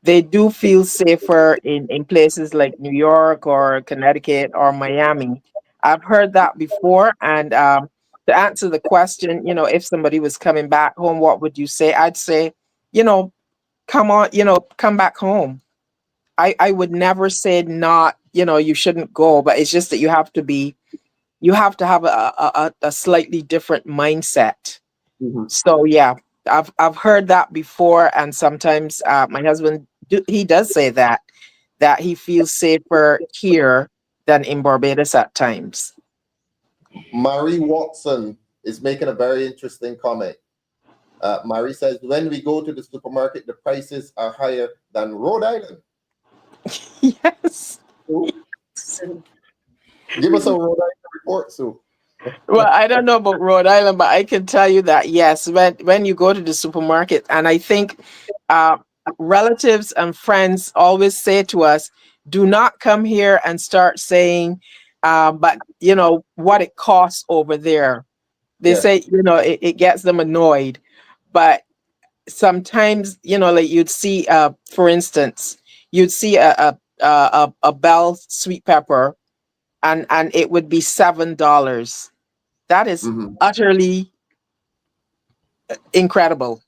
they do feel safer in places like New York or Connecticut or Miami. I've heard that before, and to answer the question, if somebody was coming back home, what would you say? I'd say, come on, come back home. I would never say not, you shouldn't go, but it's just that you have to have a slightly different mindset. Mm-hmm. So yeah, I've heard that before, and sometimes my husband he does say that he feels safer here than in Barbados at times. Marie Watson is making a very interesting comment. Marie says, when we go to the supermarket, the prices are higher than Rhode Island. Yes. Give us a Rhode Island report, Sue. Well, I don't know about Rhode Island, but I can tell you that yes, when you go to the supermarket, and I think relatives and friends always say to us, do not come here and start saying, but you know, what it costs over there. They Yes. say, you know, it gets them annoyed. But sometimes, you know, like you'd see, for instance, you'd see a bell sweet pepper and it would be $7. That is Mm-hmm. utterly incredible.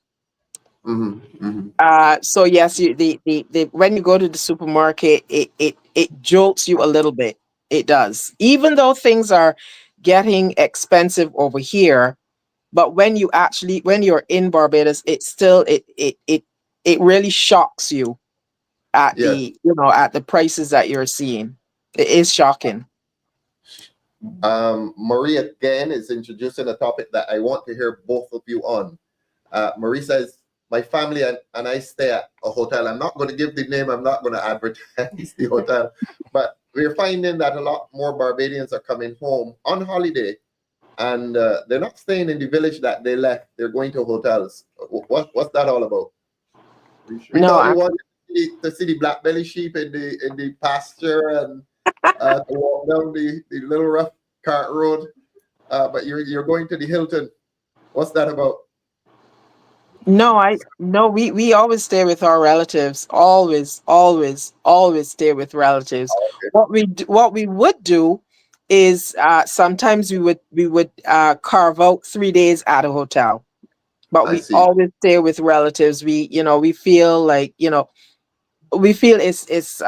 Mm-hmm. Mm-hmm. So yes, the when you go to the supermarket, it jolts you a little bit. It does, even though things are getting expensive over here. But when you're in Barbados, it really shocks you at Yes. at the prices that you're seeing. It is shocking. Marie again is introducing a topic that I want to hear both of you on. Marie says, my family and I stay at a hotel. I'm not going to give the name. I'm not going to advertise the hotel. But we're finding that a lot more Barbadians are coming home on holiday. And they're not staying in the village that they left. They're going to hotels. What's that all about? We No, thought we wanted to see the black belly sheep in the pasture and to walk down the little rough cart road. But you're going to the Hilton. What's that about? no, we always stay with our relatives. Always, always, always stay with relatives. Okay. What we would do is sometimes we would carve out 3 days at a hotel, but I we see. always stay with relatives. We feel like we feel it's it's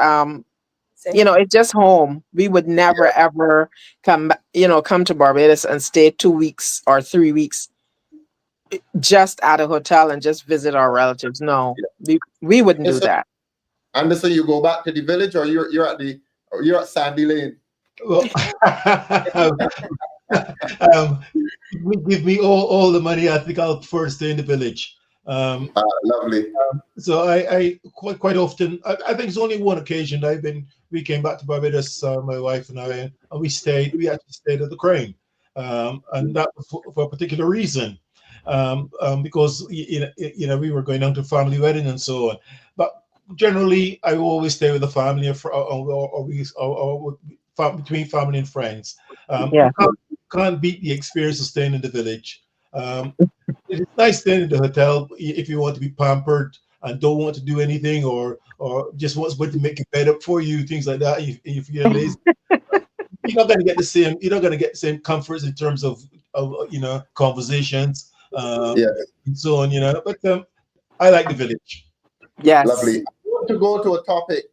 just home. We would never Yeah. ever come to Barbados and stay 2 weeks or 3 weeks just at a hotel and just visit our relatives. No, we wouldn't do that. Anderson, you go back to the village, or you're at Sandy Lane. Well, give me all the money. I think I'll prefer to stay in the village. Lovely. So I quite often, I think it's only one occasion we came back to Barbados, my wife and I, and we actually stayed at the Crane, and that was for a particular reason, because we were going down to family wedding and so on. But generally, I always stay with the family or between family and friends. Yeah. You can't beat the experience of staying in the village. It's nice staying in the hotel if you want to be pampered and don't want to do anything, or just wants somebody to make your bed up for you, things like that. If you're lazy, you're not going to get the same. You're not going to get the same comforts in terms of conversations, Yeah. and so on. But I like the village. Yes. Lovely. I want to go to a topic.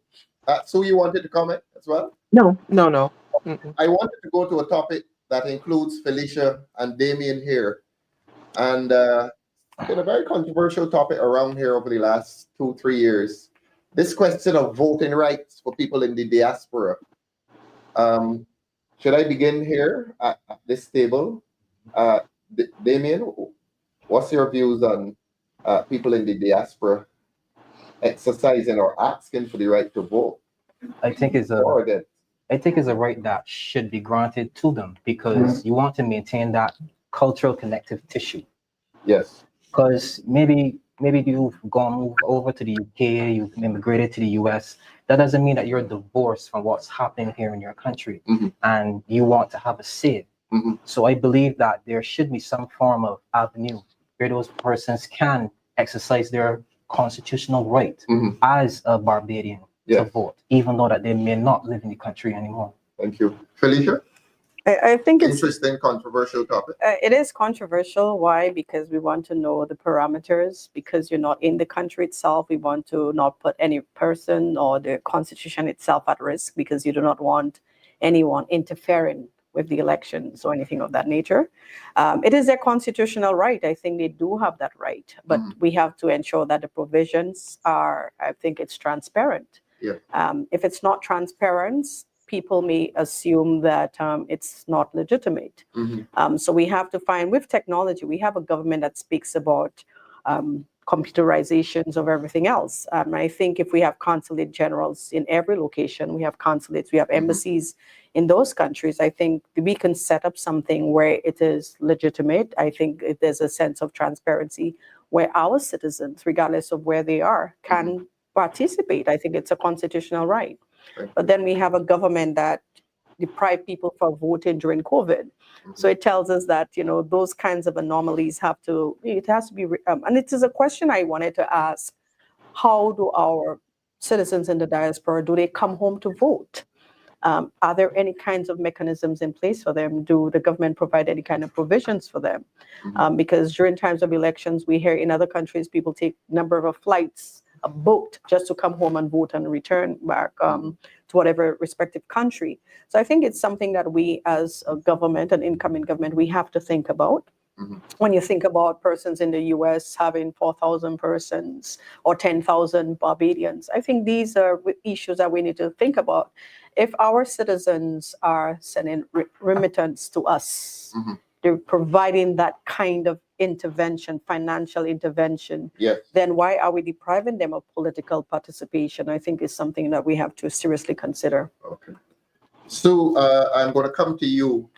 So you wanted to comment as well? No. Mm-mm. I wanted to go to a topic that includes Felicia and Damien here. And it's been a very controversial topic around here over the last 2-3 years. This question of voting rights for people in the diaspora. Should I begin here at this table? Damien, what's your views on people in the diaspora exercising or asking for the right to vote? I think it's a right that should be granted to them, because you want to maintain that cultural connective tissue. Yes. Because maybe you've moved over to the UK, you've immigrated to the US. That doesn't mean that you're divorced from what's happening here in your country, and you want to have a say. So I believe that there should be some form of avenue where those persons can exercise their constitutional right as a Barbadian to vote, even though that they may not live in the country anymore. Thank you. Felicia? I think it's interesting, controversial topic. It is controversial. Why? Because we want to know the parameters. Because you're not in the country itself, we want to not put any person or the constitution itself at risk, because you do not want anyone interfering with the elections or anything of that nature. It is their constitutional right. I think they do have that right, but we have to ensure that the provisions are, I think it's transparent. Yeah. If it's not transparent, people may assume that it's not legitimate. So we have to find, with technology, we have a government that speaks about computerizations of everything else. I think if we have consulate generals in every location, we have consulates, we have embassies in those countries, I think we can set up something where it is legitimate. I think if there's a sense of transparency where our citizens, regardless of where they are, can participate. I think it's a constitutional right. But then we have a government that deprived people from voting during COVID. So it tells us that, those kinds of anomalies it has to be, and it is a question I wanted to ask. How do our citizens in the diaspora, do they come home to vote? Are there any kinds of mechanisms in place for them? Do the government provide any kind of provisions for them? Because during times of elections, we hear in other countries, people take number of flights booked just to come home and vote and return back to whatever respective country. So I think it's something that we as a government, an incoming government, we have to think about. When you think about persons in the US having 4,000 persons or 10,000 Barbadians, I think these are issues that we need to think about. If our citizens are sending remittance to us, they're providing that kind of intervention, financial intervention, then why are we depriving them of political participation? I think is something that we have to seriously consider. Okay. So I'm going to come to you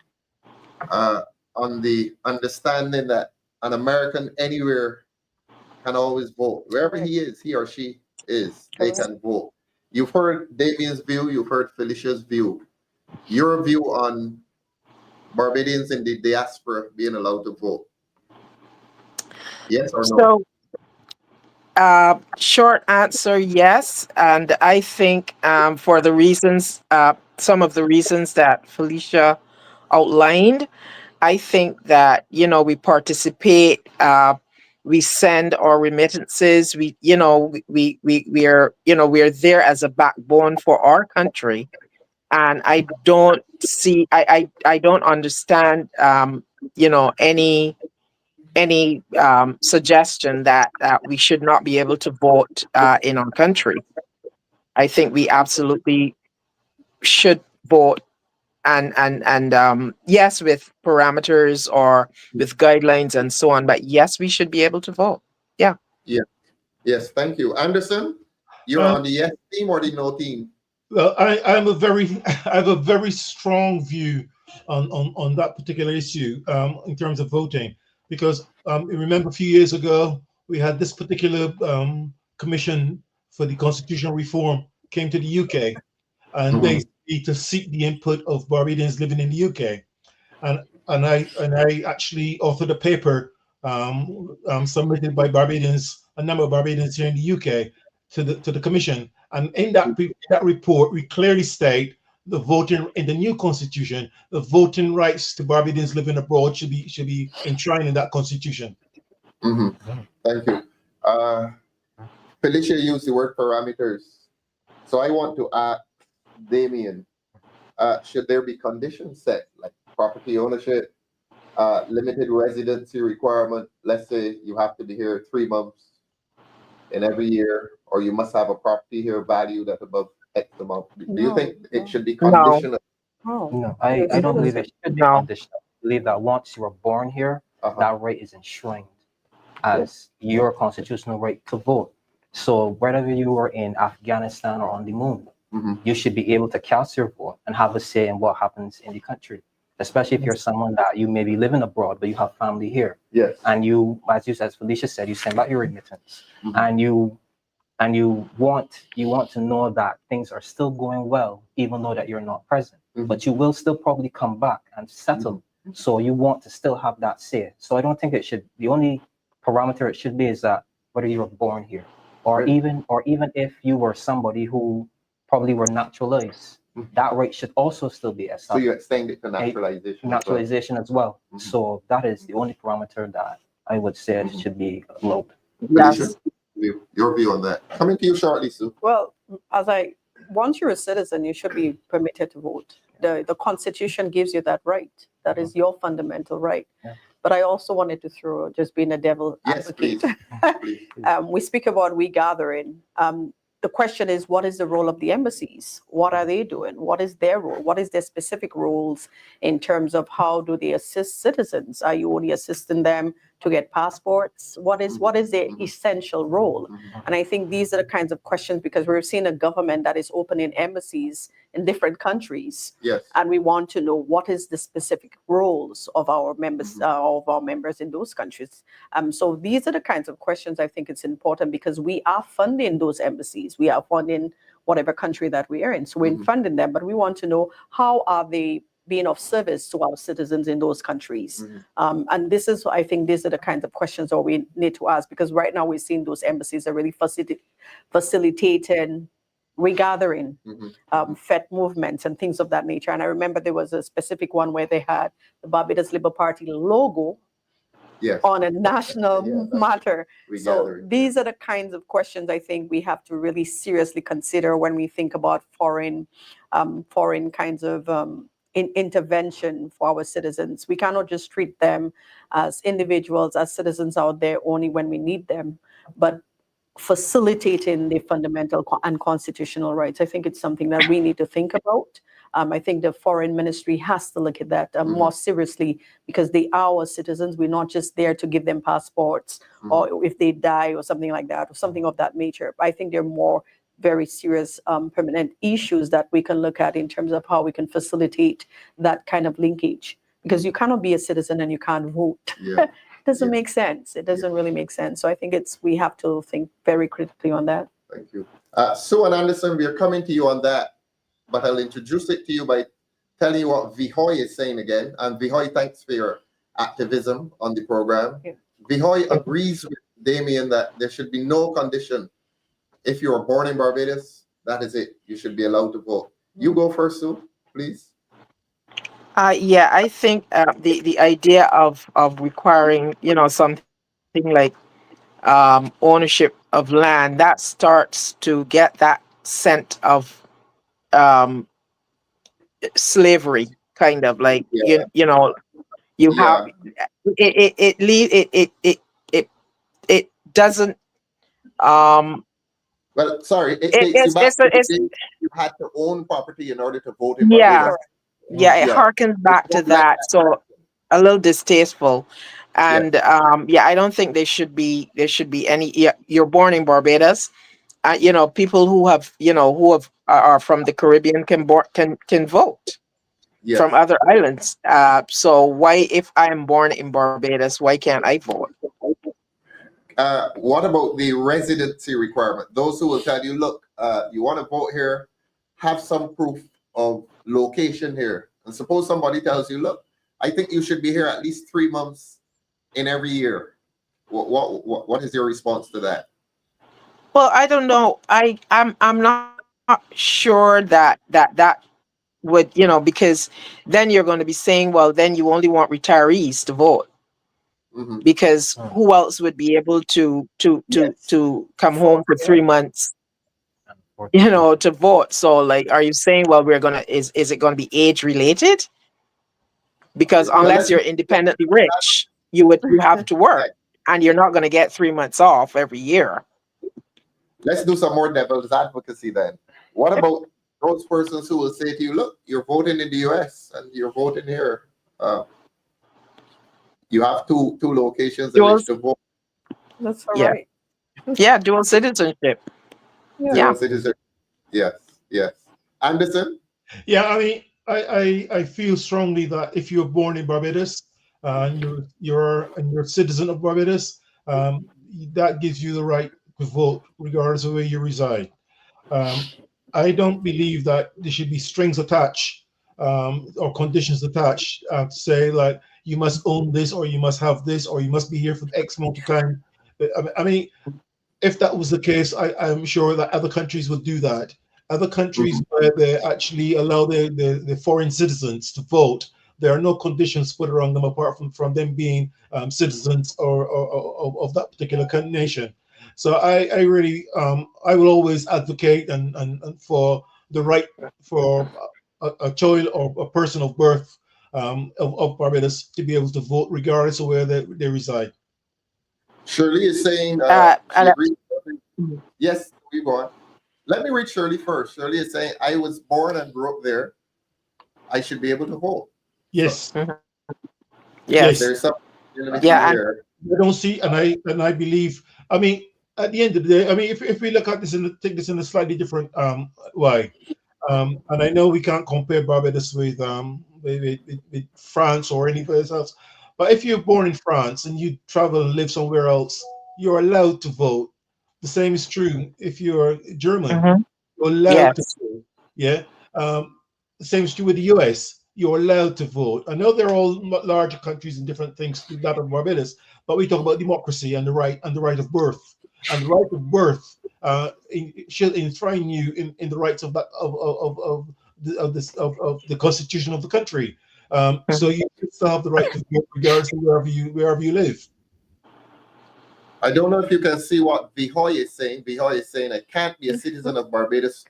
on the understanding that an American anywhere can always vote. Wherever he or she is, they can vote. You've heard Damien's view, you've heard Felicia's view. Your view on Barbadians in the diaspora being allowed to vote? Yes or no? So, short answer, yes. And I think for the reasons, some of the reasons that Felicia outlined, I think that, we participate, we send our remittances, we are, we are there as a backbone for our country. And I don't see, I don't understand, any suggestion that we should not be able to vote in our country. I think we absolutely should vote, and yes, with parameters or with guidelines and so on. But yes, we should be able to vote. Yeah. Yes, thank you. Anderson, you're on the yes team or the no team? Well, I have a very strong view on that particular issue in terms of voting, because remember a few years ago we had this particular commission for the constitutional reform came to the UK, and basically to seek the input of Barbadians living in the UK, and I actually authored a paper submitted by Barbadians, a number of Barbadians here in the UK, to the commission. And in that report, we clearly state the voting in the new constitution, the voting rights to Barbadians living abroad should be enshrined in that constitution. Thank you. Felicia used the word parameters. So I want to ask Damien, should there be conditions set, like property ownership, limited residency requirement? Let's say you have to be here 3 months in every year, or you must have a property here valued at above X amount. Do you think it should be conditional? No, I don't believe it should be conditional. I believe that once you are born here, that right is enshrined as your constitutional right to vote. So whether you are in Afghanistan or on the moon, you should be able to cast your vote and have a say in what happens in the country, especially if you're someone that you may be living abroad, but you have family here. Yes. And you, as Felicia said, you send out your remittance, and you want to know that things are still going well, even though that you're not present. But you will still probably come back and settle. So you want to still have that say. So I don't think it should, the only parameter it should be is that whether you were born here, or even if you were somebody who probably were naturalized, that right should also still be established. So you extend it to naturalization. Naturalization as well. So that is the only parameter that I would say it should be allowed. Yes. Your view on that. Coming to you shortly, Sue. Well, once you're a citizen, you should be permitted to vote. The Constitution gives you that right. That is your fundamental right. Yeah. But I also wanted to throw, just being a devil advocate. Please. We speak about we gathering. the question is, what is the role of the embassies? What are they doing? What is their role? What is their specific roles in terms of how do they assist citizens? Are you only assisting them to get passports? What is their essential role? And I think these are the kinds of questions, because we're seeing a government that is opening embassies in different countries. Yes. And we want to know what is the specific roles of our members, in those countries. So these are the kinds of questions I think it's important, because we are funding those embassies. We are funding whatever country that we are in. So we're funding them, but we want to know how are they being of service to our citizens in those countries. And this is, I think these are the kinds of questions that we need to ask, because right now we're seeing those embassies are really facilitating regathering, FET movements and things of that nature. And I remember there was a specific one where they had the Barbados Labour Party logo on a national matter. So these are the kinds of questions I think we have to really seriously consider when we think about foreign kinds of intervention for our citizens. We cannot just treat them as individuals, as citizens out there only when we need them, but facilitating the fundamental and constitutional rights. I think it's something that we need to think about. I think the foreign ministry has to look at that more seriously, because they are our citizens. We're not just there to give them passports or if they die or something like that, or something of that nature. I think there are more very serious permanent issues that we can look at in terms of how we can facilitate that kind of linkage, because you cannot be a citizen and you can't vote. It doesn't make sense. It doesn't really make sense. So I think we have to think very critically on that. Thank you. Sue and Anderson, we are coming to you on that, but I'll introduce it to you by telling you what Vihoy is saying again. And Vihoy, thanks for your activism on the program. Vihoy agrees with Damien that there should be no condition. If you were born in Barbados, that is it. You should be allowed to vote. You go first, Sue, please. Yeah, I think the idea of requiring, something like ownership of land, that starts to get that scent of slavery, kind of like you have it doesn't well, sorry, it takes you back to the day you had to own property in order to vote in Barbados. It harkens back to that. So a little distasteful. And I don't think there should be any. You're born in Barbados. People who are from the Caribbean can vote from other islands. So why, if I am born in Barbados, why can't I vote? What about the residency requirement? Those who will tell you, look, you want to vote here, have some proof of location here. And suppose somebody tells you, look, I think you should be here at least 3 months in every year. What is your response to that? Well, I don't know. I'm not sure that would, because then you're going to be saying, well, then you only want retirees to vote. Because who else would be able to come home for 3 months, to vote? So, like, are you saying, well, is it gonna be age related? Because unless you're independently rich, you have to work, and you're not going to get 3 months off every year. Let's do some more devil's advocacy then. What about those persons who will say to you, look, you're voting in the US and you're voting here. You have two locations in which to vote. That's all right. Yeah, dual citizenship. Dual citizenship. Yes. Anderson? Yeah, I mean, I feel strongly that if you're born in Barbados and you're a citizen of Barbados, that gives you the right to vote regardless of where you reside. I don't believe that there should be strings attached or conditions attached to say, like, you must own this, or you must have this, or you must be here for X amount of time. I mean, if that was the case, I'm sure that other countries would do that. Other countries where they actually allow the foreign citizens to vote, there are no conditions put around them apart from them being citizens or of that particular nation. So I really I will always advocate and for the right for a child or a person of birth of Barbados to be able to vote regardless of where they reside. Shirley is saying, she agrees. Yes, we go on. let me read Shirley first. Shirley is saying, I was born and grew up there. I should be able to vote. Yes. Yes. There's something Yeah, and- there. I don't see, and I believe. I mean, at the end of the day, I mean, if we look at this and take this in a slightly different way, and I know we can't compare Barbados with France or anywhere else, but if you're born in France and you travel and live somewhere else, you're allowed to vote. The same is true if you're German. You're allowed to vote. Yeah. The same is true with the US. You're allowed to vote. I know they're all larger countries and different things to that of Barbados, but we talk about democracy and the right of birth. And the right of birth should enshrine you in the rights of that of the constitution of the country. So you still have the right to vote regardless of wherever you live. I don't know if you can see what Vihoy is saying. Vihoy is saying, I can't be a citizen of Barbados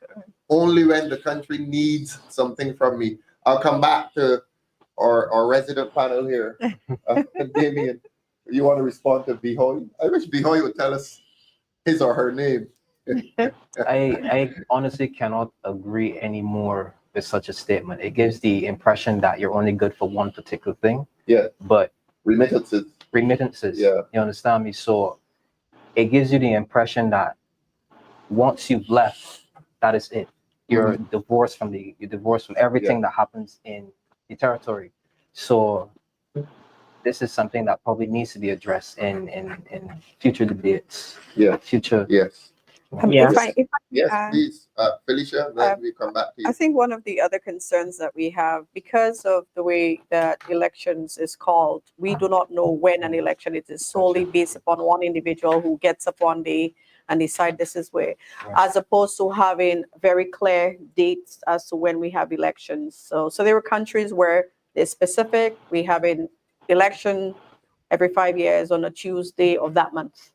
only when the country needs something from me. I'll come back to our resident panel here. Damien, you want to respond to Vihoy? I wish Vihoy would tell us his or her name. I honestly cannot agree anymore with such a statement. It gives the impression that you're only good for one particular thing. Yeah. But Remittances. Yeah. You understand me? So it gives you the impression that once you've left, that is it. You're divorced from everything that happens in the territory. So this is something that probably needs to be addressed in future debates. Yeah. Future. Yes. Yes. Yes, please. Felicia, then we come back to you. I think one of the other concerns that we have, because of the way that elections is called, we do not know when an election is. It is solely based upon one individual who gets up one day and decide this is where, as opposed to having very clear dates as to when we have elections. So there are countries where they're specific. We have an election every 5 years on a Tuesday of that month.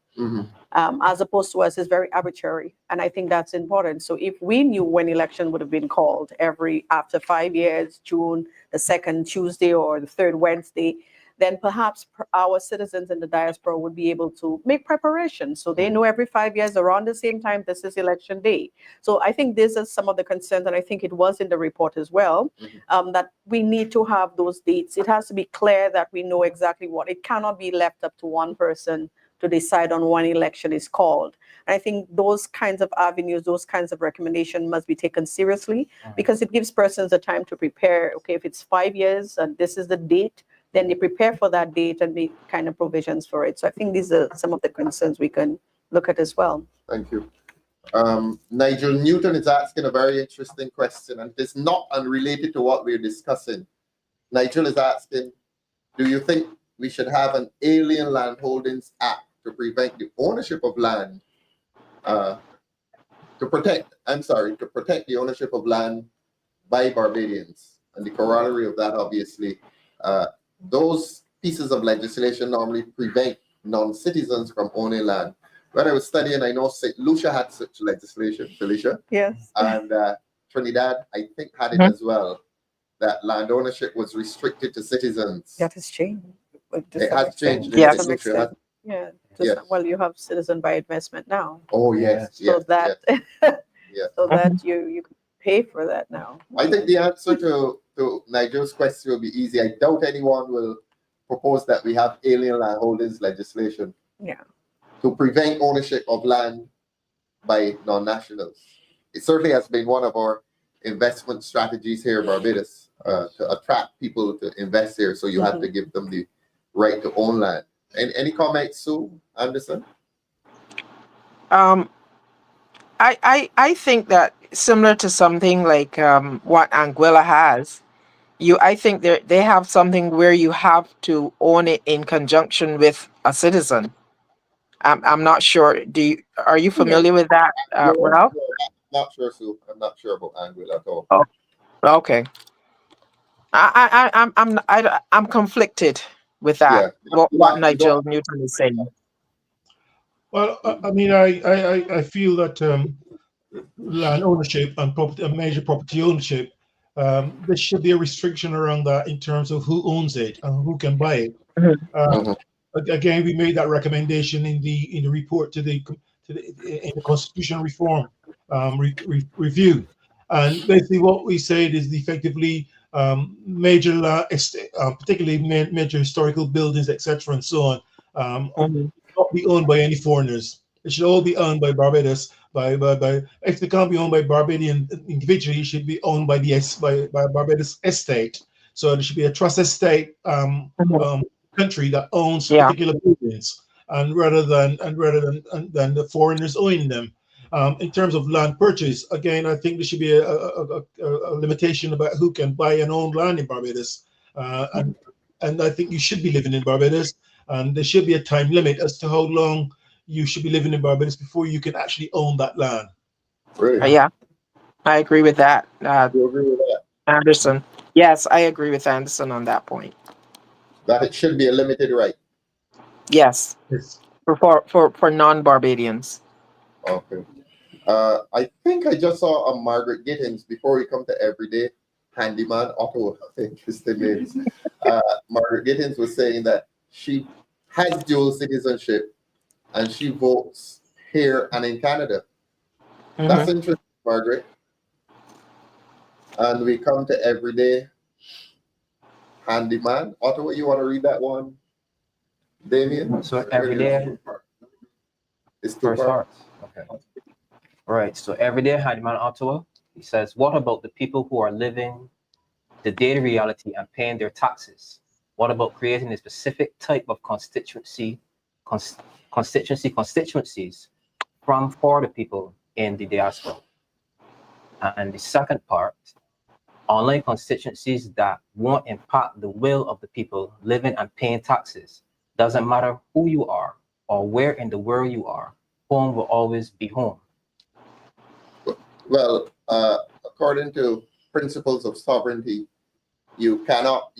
As opposed to us, is very arbitrary. And I think that's important. So if we knew when election would have been called after 5 years, June, the second Tuesday or the third Wednesday, then perhaps our citizens in the diaspora would be able to make preparations. So they know every 5 years around the same time, this is election day. So I think these are some of the concerns, and I think it was in the report as well, that we need to have those dates. It has to be clear that we know exactly what. It cannot be left up to one person to decide on when election is called. And I think those kinds of avenues, those kinds of recommendations must be taken seriously, because it gives persons the time to prepare. Okay, if it's 5 years and this is the date, then they prepare for that date and make kind of provisions for it. So I think these are some of the concerns we can look at as well. Thank you. Nigel Newton is asking a very interesting question, and it's not unrelated to what we're discussing. Nigel is asking, do you think we should have an Alien Land Holdings Act to prevent the ownership of land, to protect the ownership of land by Barbadians? And the corollary of that, obviously, those pieces of legislation normally prevent non-citizens from owning land. When I was studying, I know St. Lucia had such legislation, Felicia. Yes. And Trinidad, I think, had it as well, that land ownership was restricted to citizens. That has changed. It has changed. Yeah. Well, you have citizen by investment now. Oh, yes. So that, yes. so that you can pay for that now. I think the answer to Nigel's question will be easy. I doubt anyone will propose that we have alien land holdings legislation to prevent ownership of land by non-nationals. It certainly has been one of our investment strategies here in Barbados, to attract people to invest here. So you have to give them the right to own land. And any comments, Sue Anderson? I think that similar to something like what Anguilla has, I think they have something where you have to own it in conjunction with a citizen. I'm not sure. Are you familiar with that, Ralph? Not sure, Sue. I'm not sure about Anguilla at all. Oh, okay. I'm conflicted with that. What Nigel Newton is saying. Well, I mean, I feel that land ownership and major property ownership, there should be a restriction around that in terms of who owns it and who can buy it. Again, we made that recommendation in the report in the constitutional reform review. And basically what we said is effectively major, particularly major historical buildings, etc., and so on, Mhm. not be owned by any foreigners. It should all be owned by Barbados. If they can't be owned by Barbadian individually, it should be owned by by Barbados estate. So there should be a trust estate Mhm. country that owns Yeah. particular buildings, and rather than the foreigners owning them. In terms of land purchase, again, I think there should be a limitation about who can buy and own land in Barbados, and I think you should be living in Barbados, and there should be a time limit as to how long you should be living in Barbados before you can actually own that land. Really? Yeah, I agree with that, You agree with that? Anderson. Yes, I agree with Anderson on that point. That it should be a limited right. Yes, Yes. for non-Barbadians. Okay. I think I just saw a Margaret Gittins before we come to Everyday Handyman Ottawa. I think is the name. Margaret Gittins was saying that she has dual citizenship and she votes here and in Canada. That's Mhm. interesting, Margaret. And we come to Everyday Handyman Ottawa. You want to read that one, Damien? So everyday It's too first far. parts. Okay. All right. So everyday Handyman Ottawa. He says, what about the people who are living the daily reality and paying their taxes? What about creating a specific type of constituencies from for the people in the diaspora? And the second part, online constituencies that won't impact the will of the people living and paying taxes. Doesn't matter who you are or where in the world you are, home will always be home. Well, according to principles of sovereignty, you cannot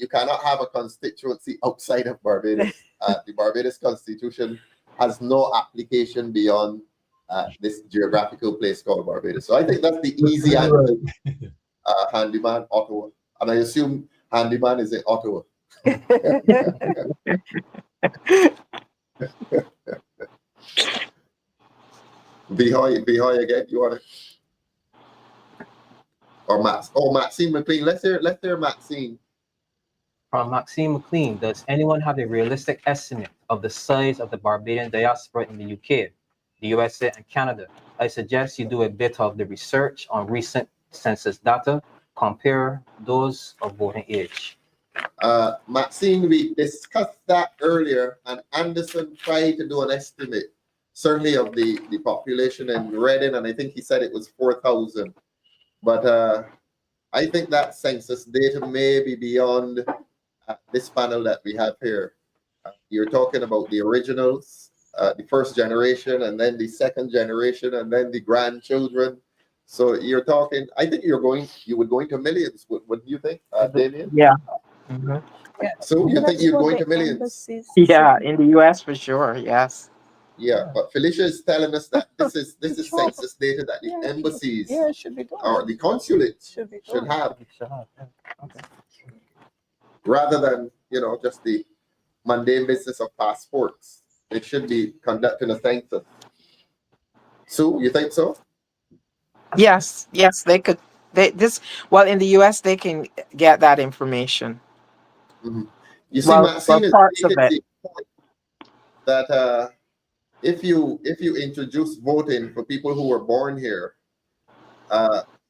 have a constituency outside of Barbados. The Barbados Constitution has no application beyond this geographical place called Barbados. So I think that's the easy answer. Handyman, Ottawa, and I assume Handyman is in Ottawa. Behoy again. You want to? Or Max? Oh, Maxine McLean. Let's hear Maxine. From Maxine McLean, does anyone have a realistic estimate of the size of the Barbadian diaspora in the UK, the USA, and Canada? I suggest you do a bit of the research on recent census data, compare those of voting age. Maxine, we discussed that earlier, and Anderson tried to do an estimate, certainly of the population in Reading, and I think he said it was 4,000. But I think that census data may be beyond this panel that we have here. You're talking about the originals, the first generation, and then the second generation, and then the grandchildren. So you're talking, I think you would go into millions. What do you think, Damien? Yeah. Mhm. So you think you'd go into millions? Yeah, in the US for sure. Yes. Yeah, but Felicia is telling us that this is census data that the embassies Yeah, it should be done. or the consulates Should be should done. have, Okay. rather than just the mundane business of passports. It should be conducting a census. Sue, you think so? Yes. Yes, they could. Well, in the US they can get that information. Mm-hmm. You see, Well, Maxine is parts of making it. the point that if you introduce voting for people who were born here,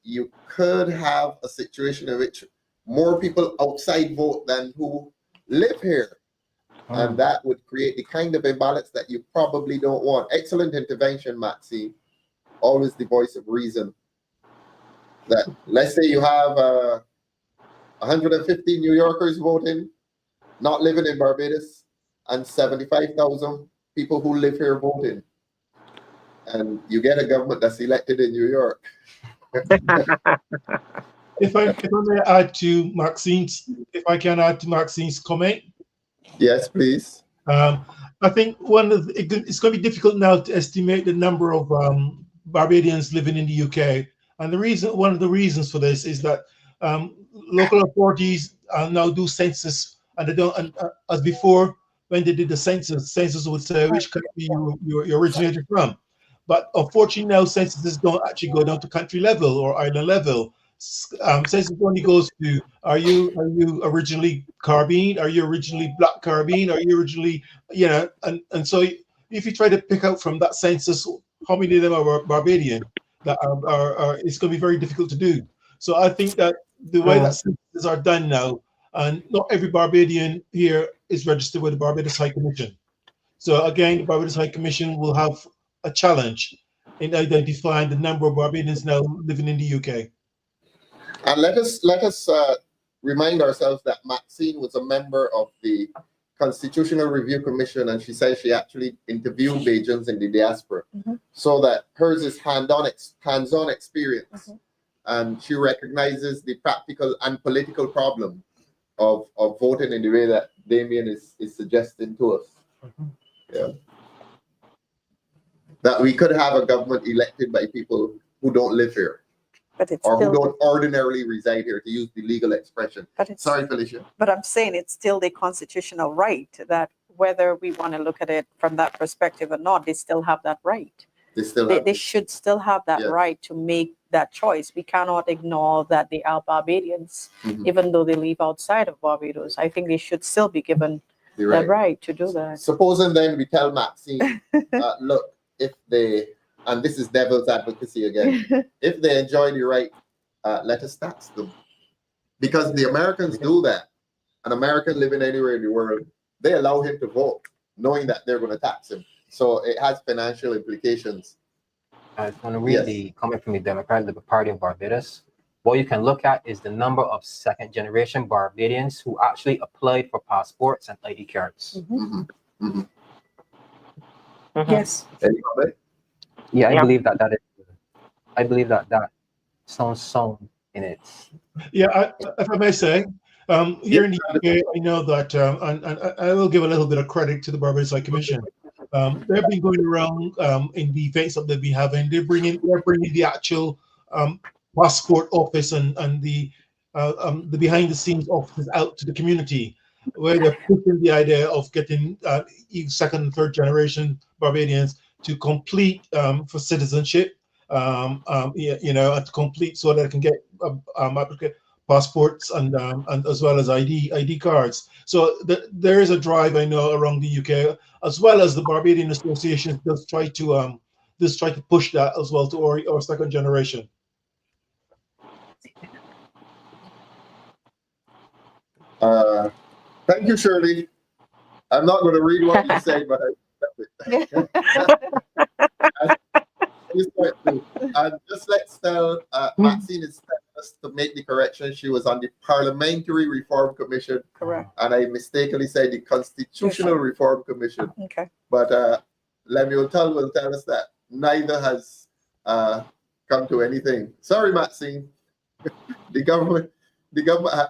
you could have a situation in which more people outside vote than who live here. And that would create the kind of imbalance that you probably don't want. Excellent intervention, Maxine. Always the voice of reason. That let's say you have 150 New Yorkers voting, not living in Barbados, and 75,000 people who live here voting. And you get a government that's elected in New York. If I may add to Maxine's, if I can add to Maxine's comment. Yes, please. I think it's going to be difficult now to estimate the number of Barbadians living in the UK, and one of the reasons for this is that local authorities now do census, and they don't. As before, when they did the census would say which country you originated from. But unfortunately now censuses don't actually go down to country level or island level. Census only goes to are you originally Carbine? Are you originally Black Carbine? Are you originally, and so if you try to pick out from that census how many of them are Barbadian, that are it's going to be very difficult to do. So I think that the way that censuses are done now, and not every Barbadian here is registered with the Barbados High Commission. So again, the Barbados High Commission will have a challenge in identifying the number of Barbadians now living in the UK. And let us remind ourselves that Maxine was a member of the Constitutional Review Commission, and she says she actually interviewed Bajans in the diaspora, so that hers is hands-on experience, and she recognizes the practical and political problem of voting in the way that Damien is suggesting to us. Yeah, that we could have a government elected by people who don't live here. But it's or still, who don't ordinarily reside here, to use the legal expression. but it's, Sorry, Felicia. but I'm saying it's still the constitutional right that whether we want to look at it from that perspective or not, they still have that right. They still They, have they should still have that Yes. right to make that choice. We cannot ignore that they are Barbadians, even though they live outside of Barbados. I think they should still be given You're that right to do that. Supposing then we tell Maxine, look, if they, and this is devil's advocacy again, if they enjoy the right, let us tax them. Because the Americans do that. An American living anywhere in the world, they allow him to vote, knowing that they're going to tax him. So it has financial implications. I was going to read the comment from the Democratic Liberal Party of Barbados. What you can look at is the number of second-generation Barbadians who actually applied for passports and ID cards. Yes. Any comment? Yeah, I believe that is. I believe that sounds sound in it. Yeah, if I may say, here in the UK, I know that, and I will give a little bit of credit to the Barbados High Commission. They've been going around in the events that they've been having. They're bringing the actual passport office and the behind-the-scenes offices out to the community, where they're pushing the idea of getting second and third generation Barbadians to complete for citizenship. And to complete so that they can get passports and as well as ID cards. So there is a drive, I know, around the UK, as well as the Barbadian Association does try to push that as well to our second generation. Thank you, Shirley. I'm not going to read what you said, but and just let's tell Maxine is telling us to make the correction. She was on the Parliamentary Reform Commission. Correct. And I mistakenly said the Constitutional Reform Commission. Okay. But Lemuel Tull will tell us that neither has come to anything. Sorry, Maxine. The government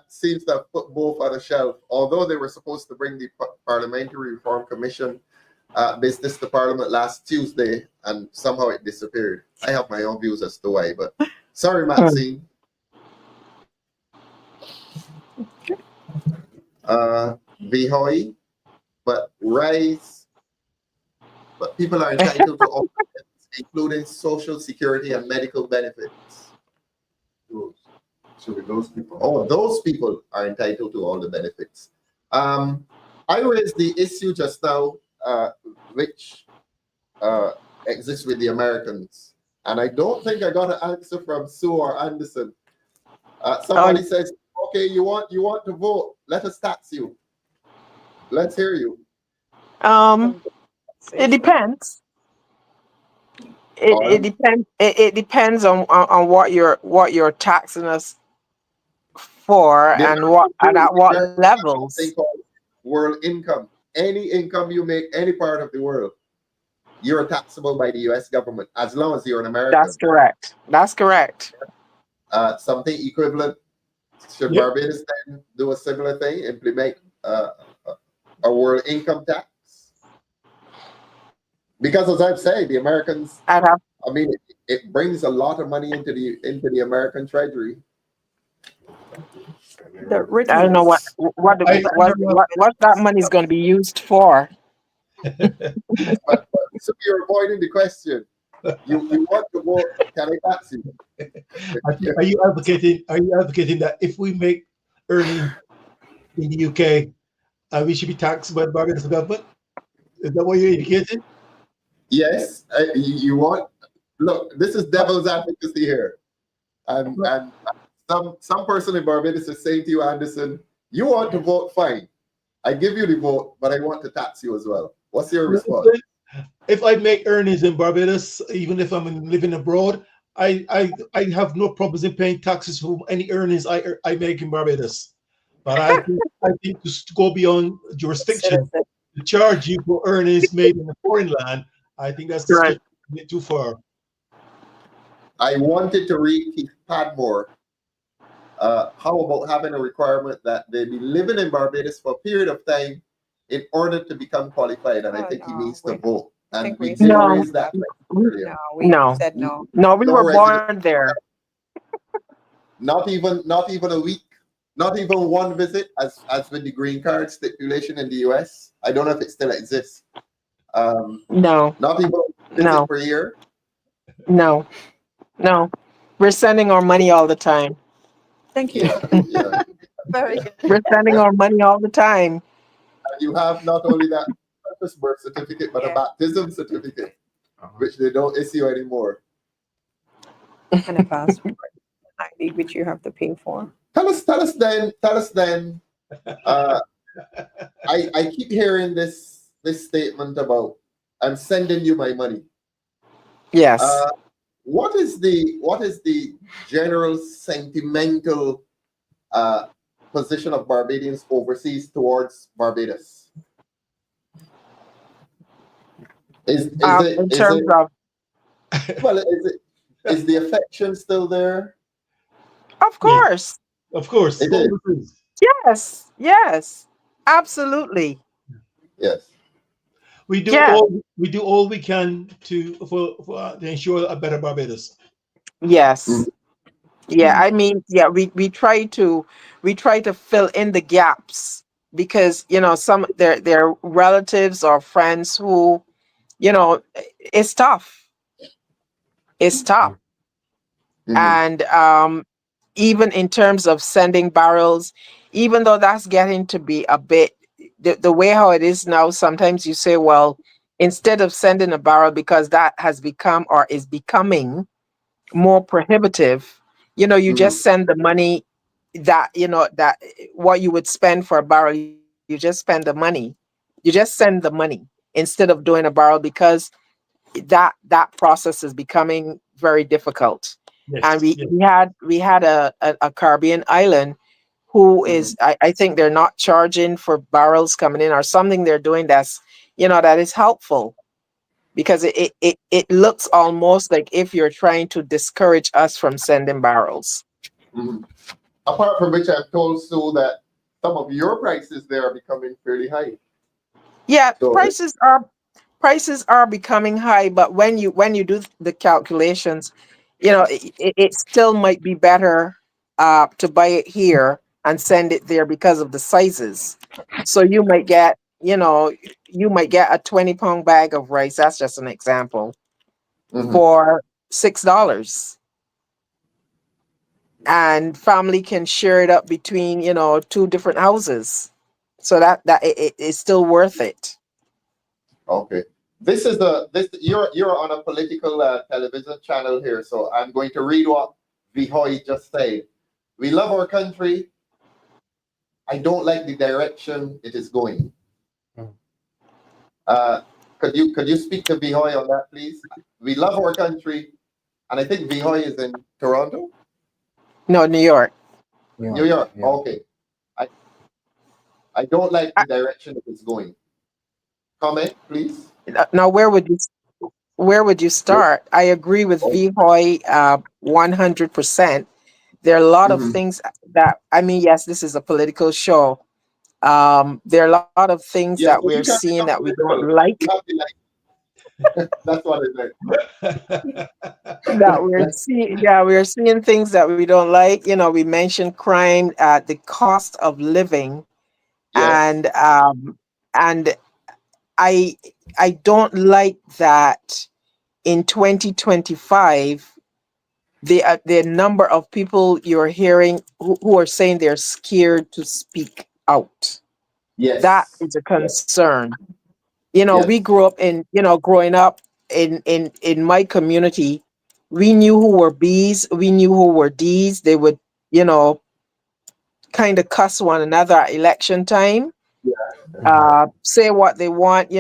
seems to have put both on a shelf. Although they were supposed to bring the Parliamentary Reform Commission business to Parliament last Tuesday, and somehow it disappeared. I have my own views as to why, but sorry, Maxine. Vihoy, but people are entitled to all benefits, including social security and medical benefits. Those people. Oh, those people are entitled to all the benefits. I raised the issue just now, which exists with the Americans, and I don't think I got an answer from Sue or Anderson. Somebody says, "Okay, you want to vote? Let us tax you." Let's hear you. It depends. It depends. It depends on what you're taxing us for and what and at what levels. World income. Any income you make, any part of the world, you're taxable by the U.S. government as long as you're an American. That's correct. That's correct. Something equivalent. Should Barbados then do a similar thing, implement a world income tax? Because as I've said, the Americans, I mean, it brings a lot of money into the American treasury. I don't know what that money is going to be used for. So you're avoiding the question. You want to vote? Can I tax you? Are you advocating that if we make earnings in the UK, we should be taxed by the Barbados government? Is that what you're indicating? Yes, you want. Look, this is devil's advocacy here, and some person in Barbados is saying to you, Anderson, you want to vote, fine. I give you the vote, but I want to tax you as well. What's your response? If I make earnings in Barbados, even if I'm living abroad, I have no problems in paying taxes for any earnings I make in Barbados. But I think to go beyond jurisdiction, to charge you for earnings made in a foreign land, I think that's Right. a bit too far. I wanted to read Keith Padmore. How about having a requirement that they be living in Barbados for a period of time in order to become qualified? And I think he needs to vote. And we did No. raise that earlier. No, we No. said no. No, we No were resident. born there. Not even a week, not even one visit, as with the green card stipulation in the US. I don't know if it still exists. No, Not even a visit No. per year. no, no. We're sending our money all the time. Thank you. Yeah. Very good. We're sending our money all the time. And you have not only that birth certificate, but a baptism certificate, which they don't issue anymore. And a passport, ID, which you have to pay for. Tell us then. I keep hearing this statement about I'm sending you my money. Yes. What is the general sentimental position of Barbadians overseas towards Barbados? Is In terms of, well, is the affection still there? of course. Of course. It is. Yes, absolutely. Yes. We do Yeah. all we can to ensure a better Barbados. Yes. Mm. Yeah, I mean, yeah, we try to fill in the gaps because some their relatives or friends who it's tough. It's tough. Mhm. And even in terms of sending barrels, even though that's getting to be a bit the way how it is now, sometimes you say, well, instead of sending a barrel, because that has become or is becoming more prohibitive, you just send the money that that what you would spend for a barrel, you just spend the money, you just send the money instead of doing a barrel, because that process is becoming very difficult. Yes, And yes. we had a Caribbean island who is I think they're not charging for barrels coming in or something they're doing that's that is helpful, because it looks almost like if you're trying to discourage us from sending barrels. Mhm. Apart from which, I'm told, Sue, that some of your prices there are becoming fairly high. Yeah, So prices are becoming high, but when you do the calculations, it still might be better to buy it here and send it there because of the sizes. So you might get a 20-pound bag of rice. That's just an example, for $6, and family can share it up between two different houses. So that it is still worth it. Okay. You're on a political television channel here, so I'm going to read what Vihoy just said. We love our country. I don't like the direction it is going. Could you speak to Vihoy on that, please? We love our country, and I think Vihoy is in Toronto? No, New York. New York. Yeah. Okay. I don't like the direction it is going. Comment, please. Now, where would you start? I agree with Vihoy 100%. There are a lot of things that, I mean, yes, this is a political show. There are a lot of things Yeah, that but you we're can't seeing become that we don't political. like. You have to like. That's what I We're seeing things that we don't like. We mentioned crime, the cost of living, Yes. and I don't like that in 2025, the number of people you're hearing who are saying they're scared to speak out. Yes. That is a concern. You know, Yes. we grew up growing up in my community, we knew who were B's, we knew who were D's. They would, kind of cuss one another at election time. Say what they want.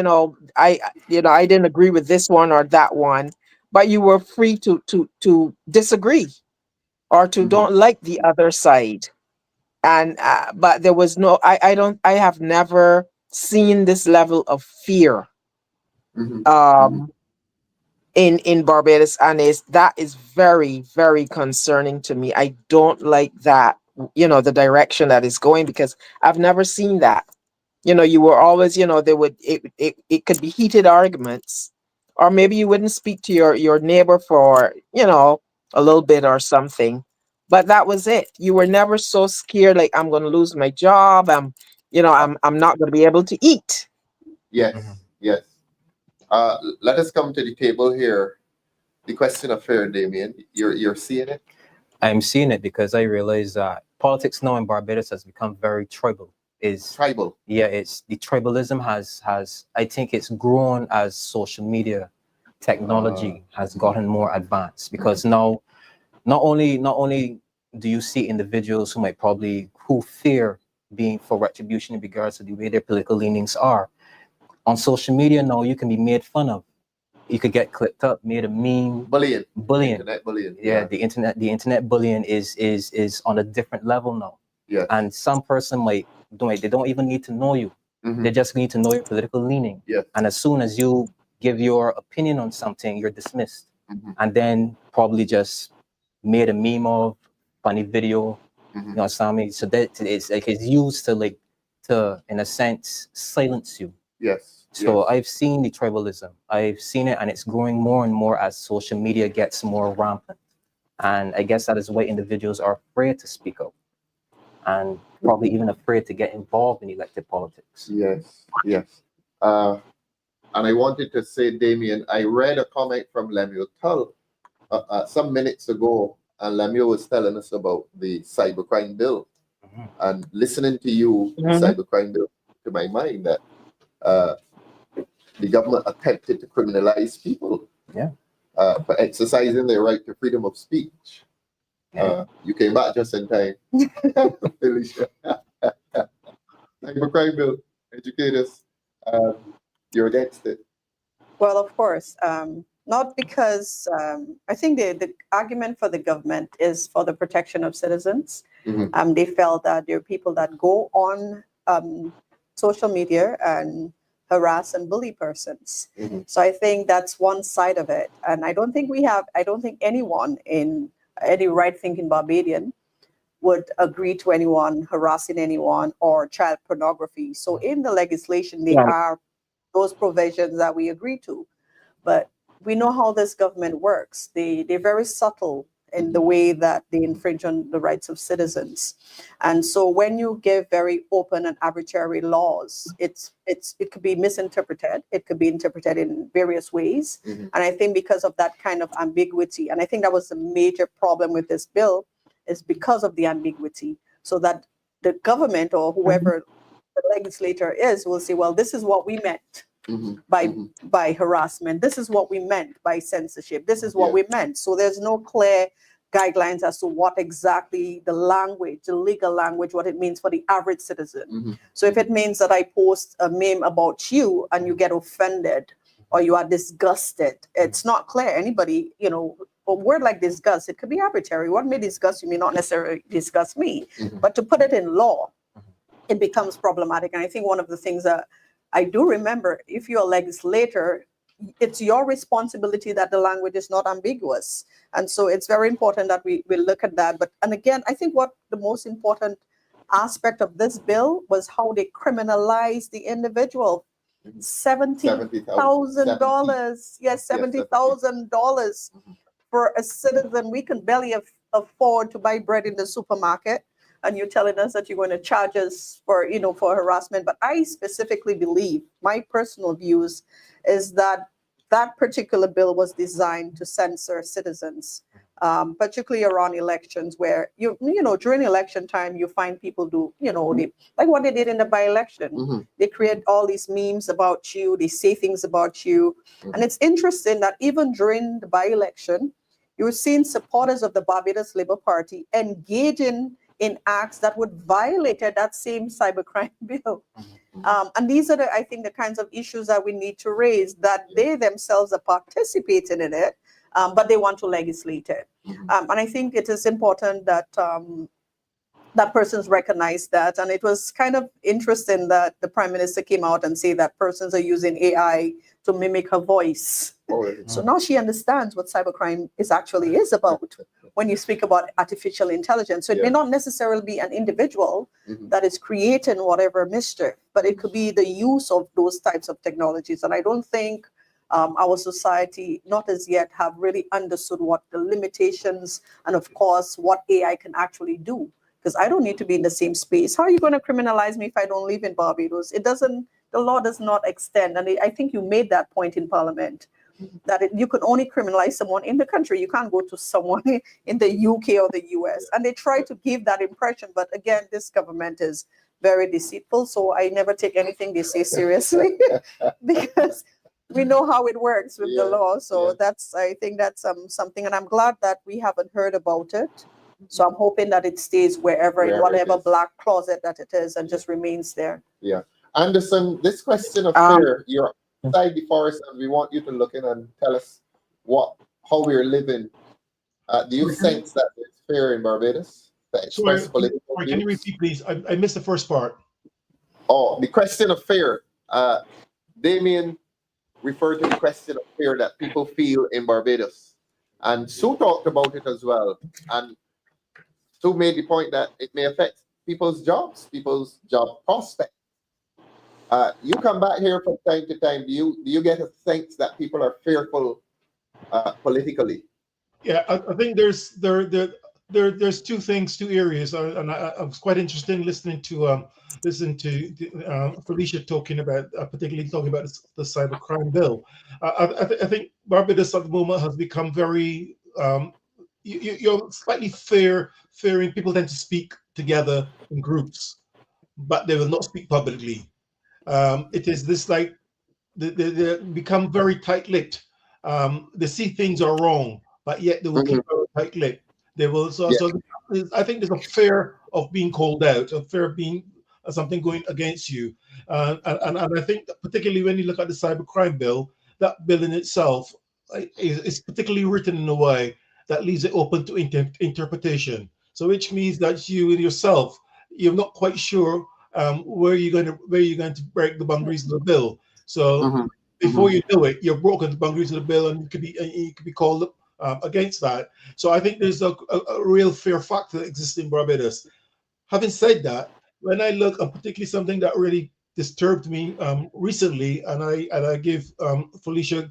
I didn't agree with this one or that one, but you were free to disagree or to don't like the other side. And but there was no, I have never seen this level of fear in Barbados, and that is very, very concerning to me. I don't like that, the direction that is going, because I've never seen that. You were always, it could be heated arguments, or maybe you wouldn't speak to your neighbor for, a little bit or something. But that was it. You were never so scared, like, I'm going to lose my job. I'm not going to be able to eat. Yes, yes. Let us come to the table here. The question of fear, Damien, you're seeing it? I'm seeing it because I realize that politics now in Barbados has become very tribal. Tribal. Yeah, it's the tribalism has I think it's grown as social media technology has gotten more advanced, because now not only do you see individuals who fear being for retribution in regards to the way their political leanings are. On social media now, you can be made fun of. You could get clipped up, made a meme. Bullying. Bullying. Internet bullying. Yeah, the internet bullying is on a different level now. Yeah. And some person they don't even need to know you. They just need to know your political leaning. Yeah. And as soon as you give your opinion on something, you're dismissed. And then probably just made a meme of funny video, something. So that it's used to in a sense silence you. Yes. So yes. I've seen the tribalism. I've seen it, and it's growing more and more as social media gets more rampant. And I guess that is why individuals are afraid to speak up, and probably even afraid to get involved in elected politics. Yes, yes. And I wanted to say, Damien, I read a comment from Lemuel Tull some minutes ago, and Lemuel was telling us about the cybercrime bill. And listening to you, the cybercrime bill, to my mind that the government attempted to criminalize people for exercising their right to freedom of speech. You came back just in time, Felicia. Cybercrime bill, educators, you're against it. Well, of course, not because I think the argument for the government is for the protection of citizens. They felt that there are people that go on social media and harass and bully persons. So I think that's one side of it. And I don't think anyone in any right-thinking Barbadian would agree to anyone harassing anyone or child pornography. So in the legislation, there are those provisions that we agree to. But we know how this government works. They're very subtle in the way that they infringe on the rights of citizens. And so when you give very open and arbitrary laws, it could be misinterpreted. It could be interpreted in various ways. And I think because of that kind of ambiguity, and I think that was the major problem with this bill, is because of the ambiguity, so that the government or whoever the legislator is will say, well, this is what we meant by harassment. This is what we meant by censorship. This is what we meant. So there's no clear guidelines as to what exactly the language, the legal language, what it means for the average citizen. So if it means that I post a meme about you and you get offended or you are disgusted, it's not clear. Anybody, a word like disgust, it could be arbitrary. What may disgust you may not necessarily disgust me. But to put it in law, it becomes problematic. And I think one of the things that I do remember, if you're a legislator, it's your responsibility that the language is not ambiguous. And so it's very important that we look at that. And again, I think what the most important aspect of this bill was how they criminalized the individual. $70,000. Yes, $70,000 for a citizen. We can barely afford to buy bread in the supermarket. And you're telling us that you're going to charge us for harassment. But I specifically believe, my personal views is that that particular bill was designed to censor citizens, particularly around elections, where you know during election time you find people do like what they did in the by-election. They create all these memes about you, they say things about you, and it's interesting that even during the by-election, you were seeing supporters of the Barbados Labour Party engaging in acts that would violate that same cybercrime bill. And these are, I think, the kinds of issues that we need to raise, that they themselves are participating in it, but they want to legislate it. And I think it is important that that persons recognize that. And it was kind of interesting that the Prime Minister came out and said that persons are using AI to mimic her voice. So now she understands what cybercrime actually is about when you speak about artificial intelligence. So it may not necessarily be an individual that is creating whatever mischief, but it could be the use of those types of technologies. And I don't think our society, not as yet, have really understood what the limitations and, of course, what AI can actually do. Because I don't need to be in the same space. How are you going to criminalize me if I don't live in Barbados? It doesn't. The law does not extend. And I think you made that point in Parliament, that you can only criminalize someone in the country. You can't go to someone in the UK or the US. And they try to give that impression. But again, this government is very deceitful. So I never take anything they say seriously because we know how it works with the law. So I think that's something. And I'm glad that we haven't heard about it. So I'm hoping that it stays wherever in whatever black closet that it is, and just remains there. Yeah. Anderson, this question of fear, you're outside before us, and we want you to look in and tell us how we're living. Do you sense that there's fear in Barbados? Sorry, can you repeat, please? I missed the first part. Oh, the question of fear. Damien referred to the question of fear that people feel in Barbados. And Sue talked about it as well. And Sue made the point that it may affect people's jobs, people's job prospects. You come back here from time to time. Do you get a sense that people are fearful politically? Yeah, I think there's two things, two areas, and I was quite interested in listening to Felicia talking about, particularly talking about the cybercrime bill. I think Barbados at the moment has become very you're slightly fearing. People tend to speak together in groups, but they will not speak publicly. It is this like they become very tight-lipped. They see things are wrong, but yet they will keep tight-lipped. They will. So I think there's a fear of being called out, a fear of being something going against you, and I think that particularly when you look at the cybercrime bill, that bill in itself is particularly written in a way that leaves it open to interpretation. So which means that you and yourself, you're not quite sure where you're going to break the boundaries of the bill. So before you know it, you've broken the boundaries of the bill, and you could be called against that. So I think there's a real fear factor that exists in Barbados. Having said that, when I look, particularly something that really disturbed me recently, and I give Felicia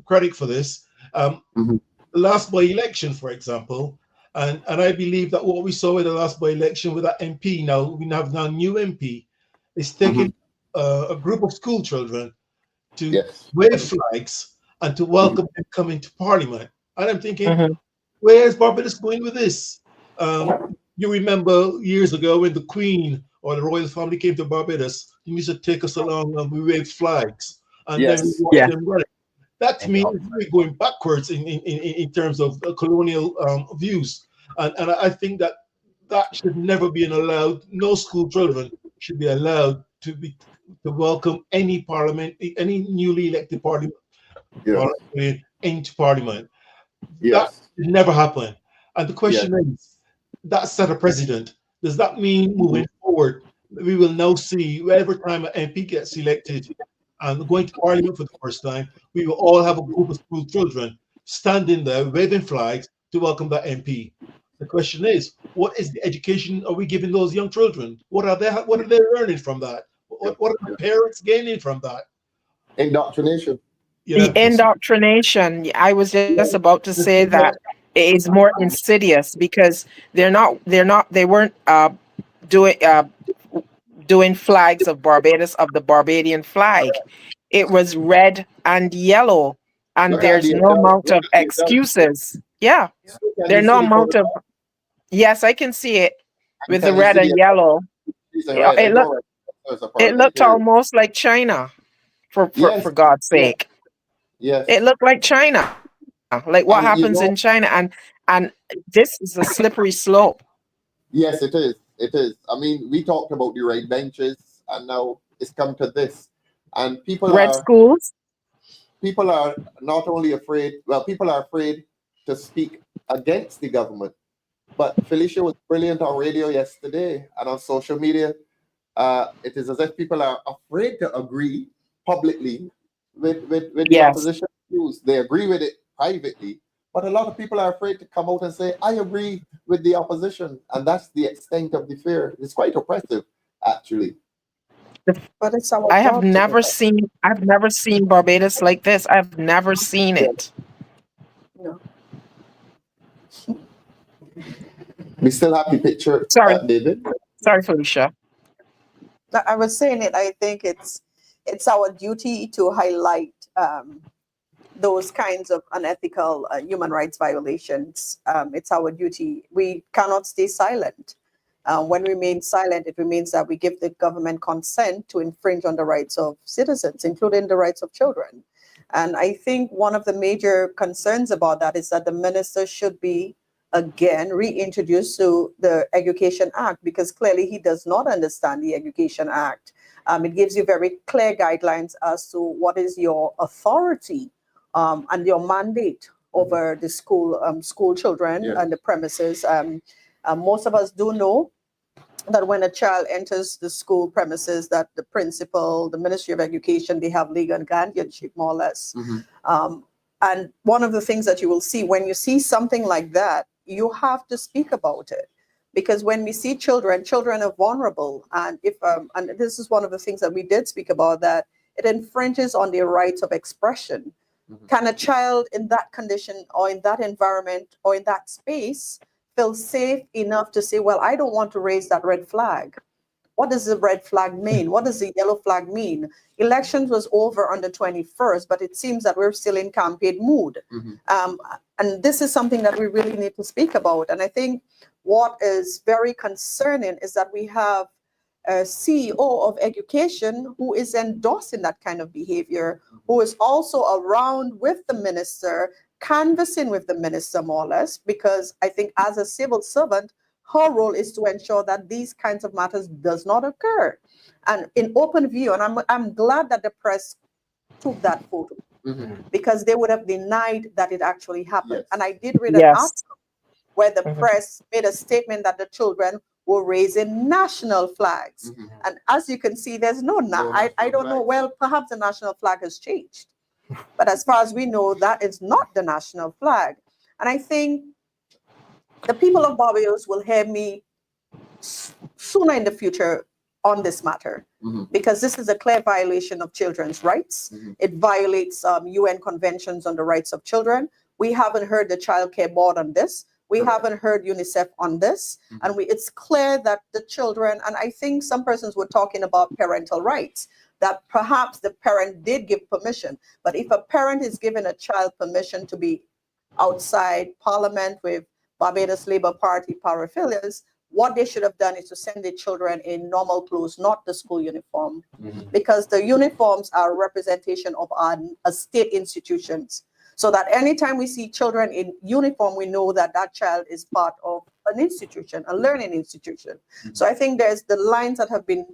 credit for this, the last by-election, for example, and I believe that what we saw in the last by-election with that MP, now we have now new MP, is taking a group of school children to wave flags and to welcome them coming to Parliament. And I'm thinking, where is Barbados going with this? You remember years ago when the Queen or the royal family came to Barbados, you used to take us along and we waved flags, and then we watched them running. That to me is really going backwards in terms of colonial views, and I think that should never be allowed. No school children should be allowed to welcome any parliament, any newly elected parliament into Parliament. That should never happen. And the question is, that set a precedent. Does that mean moving forward, we will now see every time an MP gets elected and going to Parliament for the first time, we will all have a group of school children standing there waving flags to welcome that MP? The question is, what is the education are we giving those young children? What are they learning from that? What are the parents gaining from that? Indoctrination. The indoctrination. I was just about to say that it is more insidious because they weren't doing flags of Barbados, of the Barbadian flag. It was red and yellow and Look at there's the no adult. amount Look of at the adult. excuses. Yeah, Can there's you no see the amount of. photograph? Yes, I can see it And with the can you red see and the yellow. It's in Yeah, red. I know red. There's a it looked parliamentarian. almost like China, Yes, for God's yes, sake. yes. It looked like China, like what And you happens know, in China, and this is a slippery slope. yes, it is. It is. I mean, we talked about the right benches, and now it's come to this. And Red schools. people are not only afraid. Well, people are afraid to speak against the government. But Felicia was brilliant on radio yesterday and on social media. It is as if people are afraid to agree publicly with the Yes. opposition views. They agree with it privately, but a lot of people are afraid to come out and say, I agree with the opposition. And that's the extent of the fear. It's quite oppressive, actually. But it's our I have job to do never that. seen I've never seen Barbados like this. I've never seen it. No. We still have the picture, Sorry. David. Sorry, Felicia. I was saying it. I think it's our duty to highlight those kinds of unethical human rights violations. It's our duty. We cannot stay silent. When we remain silent, it means that we give the government consent to infringe on the rights of citizens, including the rights of children. And I think one of the major concerns about that is that the minister should be again reintroduced to the Education Act, because clearly he does not understand the Education Act. It gives you very clear guidelines as to what is your authority and your mandate over the school children Yes. and the premises. Most of us do know that when a child enters the school premises, that the principal, the Ministry of Education, they have legal guardianship, more or less. And one of the things that you will see when you see something like that, you have to speak about it. Because when we see children are vulnerable. And if and this is one of the things that we did speak about, that it infringes on their rights of expression. Can a child in that condition or in that environment or in that space feel safe enough to say, well, I don't want to raise that red flag? What does the red flag mean? What does the yellow flag mean? Elections was over on the 21st, but it seems that we're still in campaign mood. And this is something that we really need to speak about. And I think what is very concerning is that we have a CEO of education who is endorsing that kind of behavior, who is also around with the minister, canvassing with the minister, more or less, because I think as a civil servant, her role is to ensure that these kinds of matters does not occur. And in open view, and I'm glad that the press took that photo, because they would have denied that it actually happened. Yes. And I did read an article where the press made a statement that the children were raising national flags. And as you can see, there's no, I don't know, well, perhaps the national flag has changed. But as far as we know, that is not the national flag. And I think the people of Barbados will hear me sooner in the future on this matter, because this is a clear violation of children's rights. It violates UN conventions on the rights of children. We haven't heard the Child Care Board on this. We haven't heard UNICEF on this. And it's clear that the children, and I think some persons were talking about parental rights, that perhaps the parent did give permission. But if a parent is giving a child permission to be outside Parliament with Barbados Labour Party paraphilias, what they should have done is to send their children in normal clothes, not the school uniform, because the uniforms are a representation of our state institutions. So that anytime we see children in uniform, we know that that child is part of an institution, a learning institution. So I think there's the lines that have been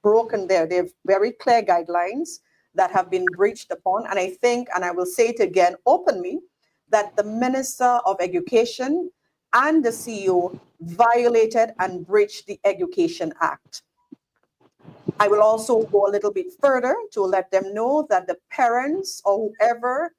broken there. They have very clear guidelines that have been breached upon. And I think, and I will say it again openly, that the Minister of Education and the CEO violated and breached the Education Act. I will also go a little bit further to let them know that the parents or whoever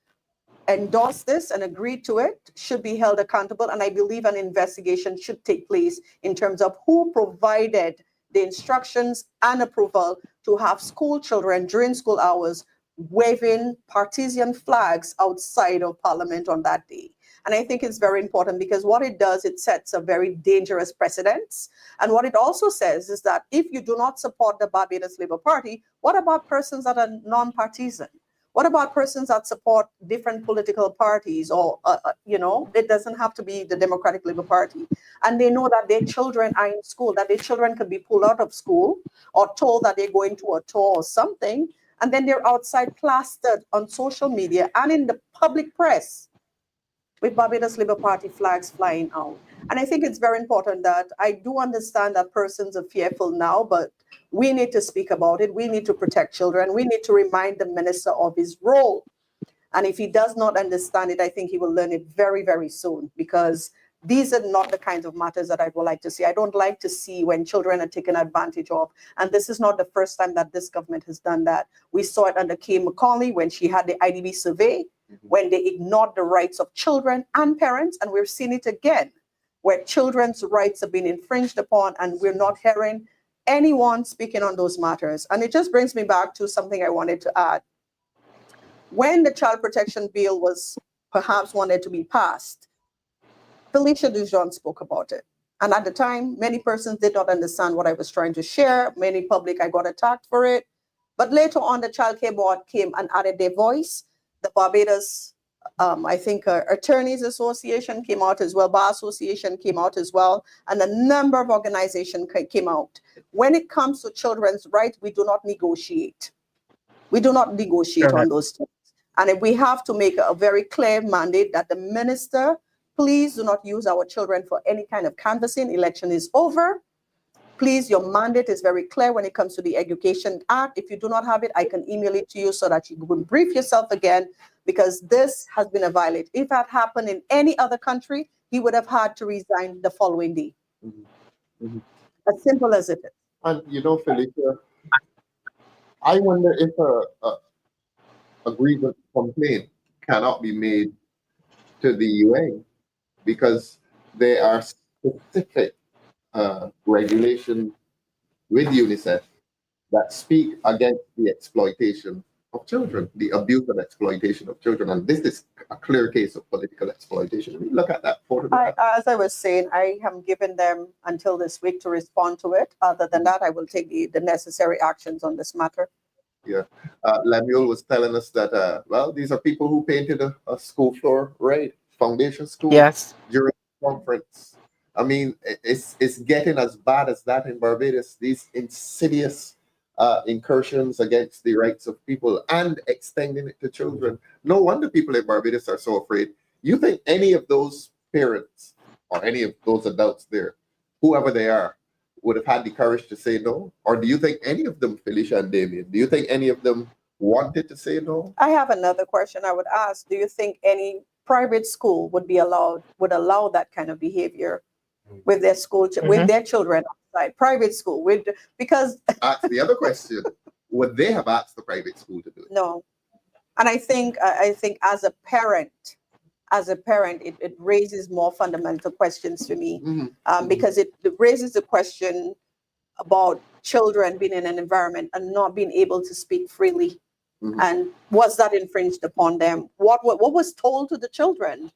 endorsed this and agreed to it should be held accountable. And I believe an investigation should take place in terms of who provided the instructions and approval to have school children during school hours waving partisan flags outside of Parliament on that day. And I think it's very important, because what it does, it sets a very dangerous precedent. And what it also says is that if you do not support the Barbados Labour Party, what about persons that are non-partisan? What about persons that support different political parties or, it doesn't have to be the Democratic Labour Party. And they know that their children are in school, that their children could be pulled out of school or told that they're going to a tour or something. And then they're outside plastered on social media and in the public press with Barbados Labour Party flags flying out. And I think it's very important that I do understand that persons are fearful now, but we need to speak about it. We need to protect children. We need to remind the minister of his role. And if he does not understand it, I think he will learn it very, very soon, because these are not the kinds of matters that I would like to see. I don't like to see when children are taken advantage of. And this is not the first time that this government has done that. We saw it under Kay McCauley when she had the IDB survey, when they ignored the rights of children and parents. And we've seen it again, where children's rights have been infringed upon, and we're not hearing anyone speaking on those matters. And it just brings me back to something I wanted to add. When the Child Protection Bill was perhaps wanted to be passed, Felicia Dujon spoke about it. And at the time, many persons did not understand what I was trying to share. Many public, I got attacked for it. But later on, the Child Care Board came and added their voice. The Barbados, Attorneys Association came out as well. Bar Association came out as well. And a number of organizations came out. When it comes to children's rights, we do not negotiate. We do not negotiate on those things. And if we have to make a very clear mandate that the minister, please do not use our children for any kind of canvassing. Election is over. Please, your mandate is very clear when it comes to the Education Act. If you do not have it, I can email it to you so that you can brief yourself again, because this has been a violation. If that happened in any other country, he would have had to resign the following day. As simple as it is. And Felicia, I wonder if a grievance complaint cannot be made to the UN, because there are specific regulations with UNICEF that speak against the exploitation of children, the abuse and exploitation of children. And this is a clear case of political exploitation. I mean, look at that photograph. As I was saying, I have given them until this week to respond to it. Other than that, I will take the necessary actions on this matter. Yeah. Lemuel was telling us that, these are people who painted a school floor, right? Foundation school. Yes. During the conference. I mean, it's getting as bad as that in Barbados. These insidious incursions against the rights of people and extending it to children. No wonder people in Barbados are so afraid. You think any of those parents or any of those adults there, whoever they are, would have had the courage to say no? Or do you think any of them, Felicia and Damien, do you think any of them wanted to say no? I have another question I would ask. Do you think any private school would allow that kind of behavior with their school, with their children outside? Private school, because Ask the other question. Would they have asked the private school to do it? No. And I think as a parent, it raises more fundamental questions for me, because it raises the question about children being in an environment and not being able to speak freely. And was that infringed upon them? What was told to the children?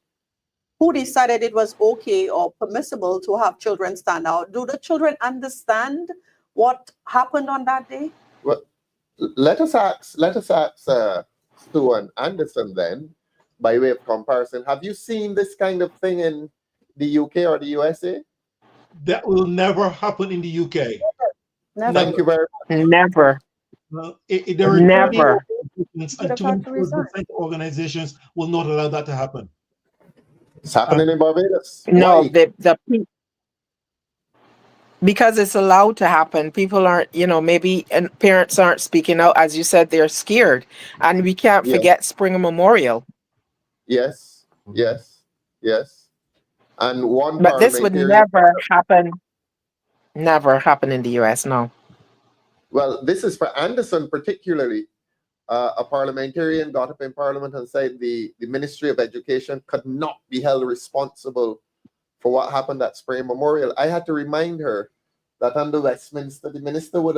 Who decided it was okay or permissible to have children stand out? Do the children understand what happened on that day? Well, let us ask Stu and Anderson then, by way of comparison. Have you seen this kind of thing in the UK or the USA? That will never happen in the UK. Never. Thank you very much. Never. There are Never. and 24% organizations will not allow that to happen. It's happening in Barbados. No, Why? because it's allowed to happen. People aren't, and parents aren't speaking out. As you said, they're scared. And we can't forget Springer Memorial. Yes. And one But this would never happen in the US, no. Well, this is for Anderson particularly. A parliamentarian got up in Parliament and said the Ministry of Education could not be held responsible for what happened at Spray Memorial. I had to remind her that under Westminster, the minister would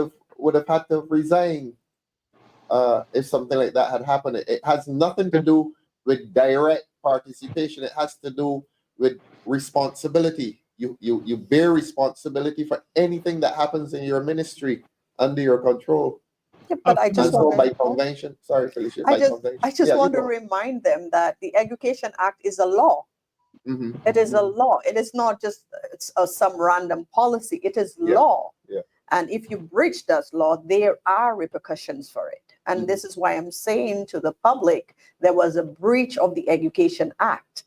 have had to resign if something like that had happened. It has nothing to do with direct participation. It has to do with responsibility. You bear responsibility for anything that happens in your ministry under your control. But I And just so want by to, convention, sorry, Felicia, I by just, convention. I just Yeah, want you to go. remind them that the Education Act is a law. Mhm. It is a law. It is not just some random policy. It is Yeah, law. yeah. And if you breach that law, there are repercussions for it. And this is why I'm saying to the public, there was a breach of the Education Act.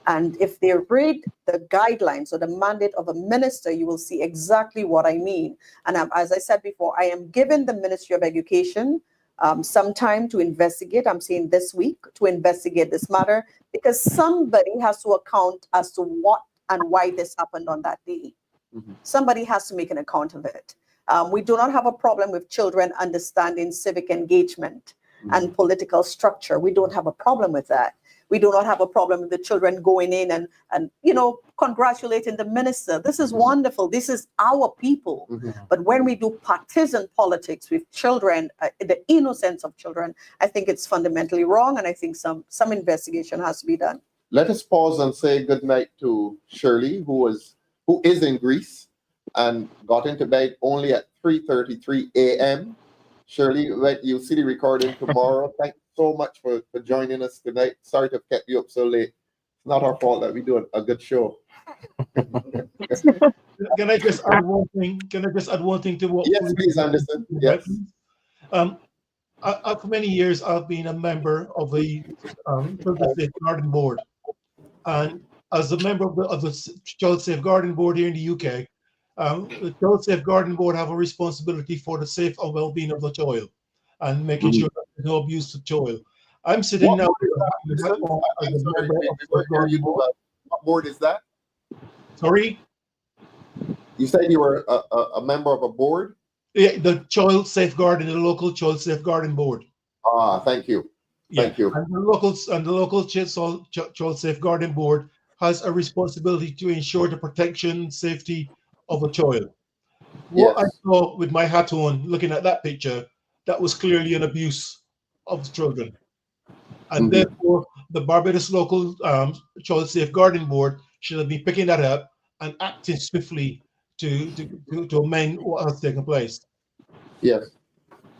And if they read the guidelines or the mandate of a minister, you will see exactly what I mean. And as I said before, I am giving the Ministry of Education some time to investigate. I'm saying this week to investigate this matter, because somebody has to account as to what and why this happened on that day. Somebody has to make an account of it. We do not have a problem with children understanding civic engagement and political structure. We don't have a problem with that. We do not have a problem with the children going in and congratulating the minister. This is wonderful. This is our people. But when we do partisan politics with children, the innocence of children, I think it's fundamentally wrong. And I think some investigation has to be done. Let us pause and say good night to Shirley, who is in Greece and got into bed only at 3:33 a.m. Shirley, you'll see the recording tomorrow. Thanks so much for joining us tonight. Sorry to have kept you up so late. It's not our fault that we do a good show. Can I just add one thing? Can I just add one thing to what? Yes, please, Anderson. Yes. For many years, I've been a member of the Children's Safeguarding Board, and as a member of the Child Safeguarding Board here in the UK, the Child Safeguarding Board have a responsibility for the safe and well-being of the child, and making sure that there's no abuse of child. I'm sitting now. I'm sorry, we weren't here. You do what board is that? Sorry. You said you were a member of a board? Yeah, the Child Safeguarding, the local Child Safeguarding Board. Ah, thank you. Thank you. And the local Child Safeguarding Board has a responsibility to ensure the protection, safety of a child. What I saw with my hat on, looking at that picture, that was clearly an abuse of the children. And therefore, the Barbados local Child Safeguarding Board should have been picking that up and acting swiftly to amend what has taken place. Yes.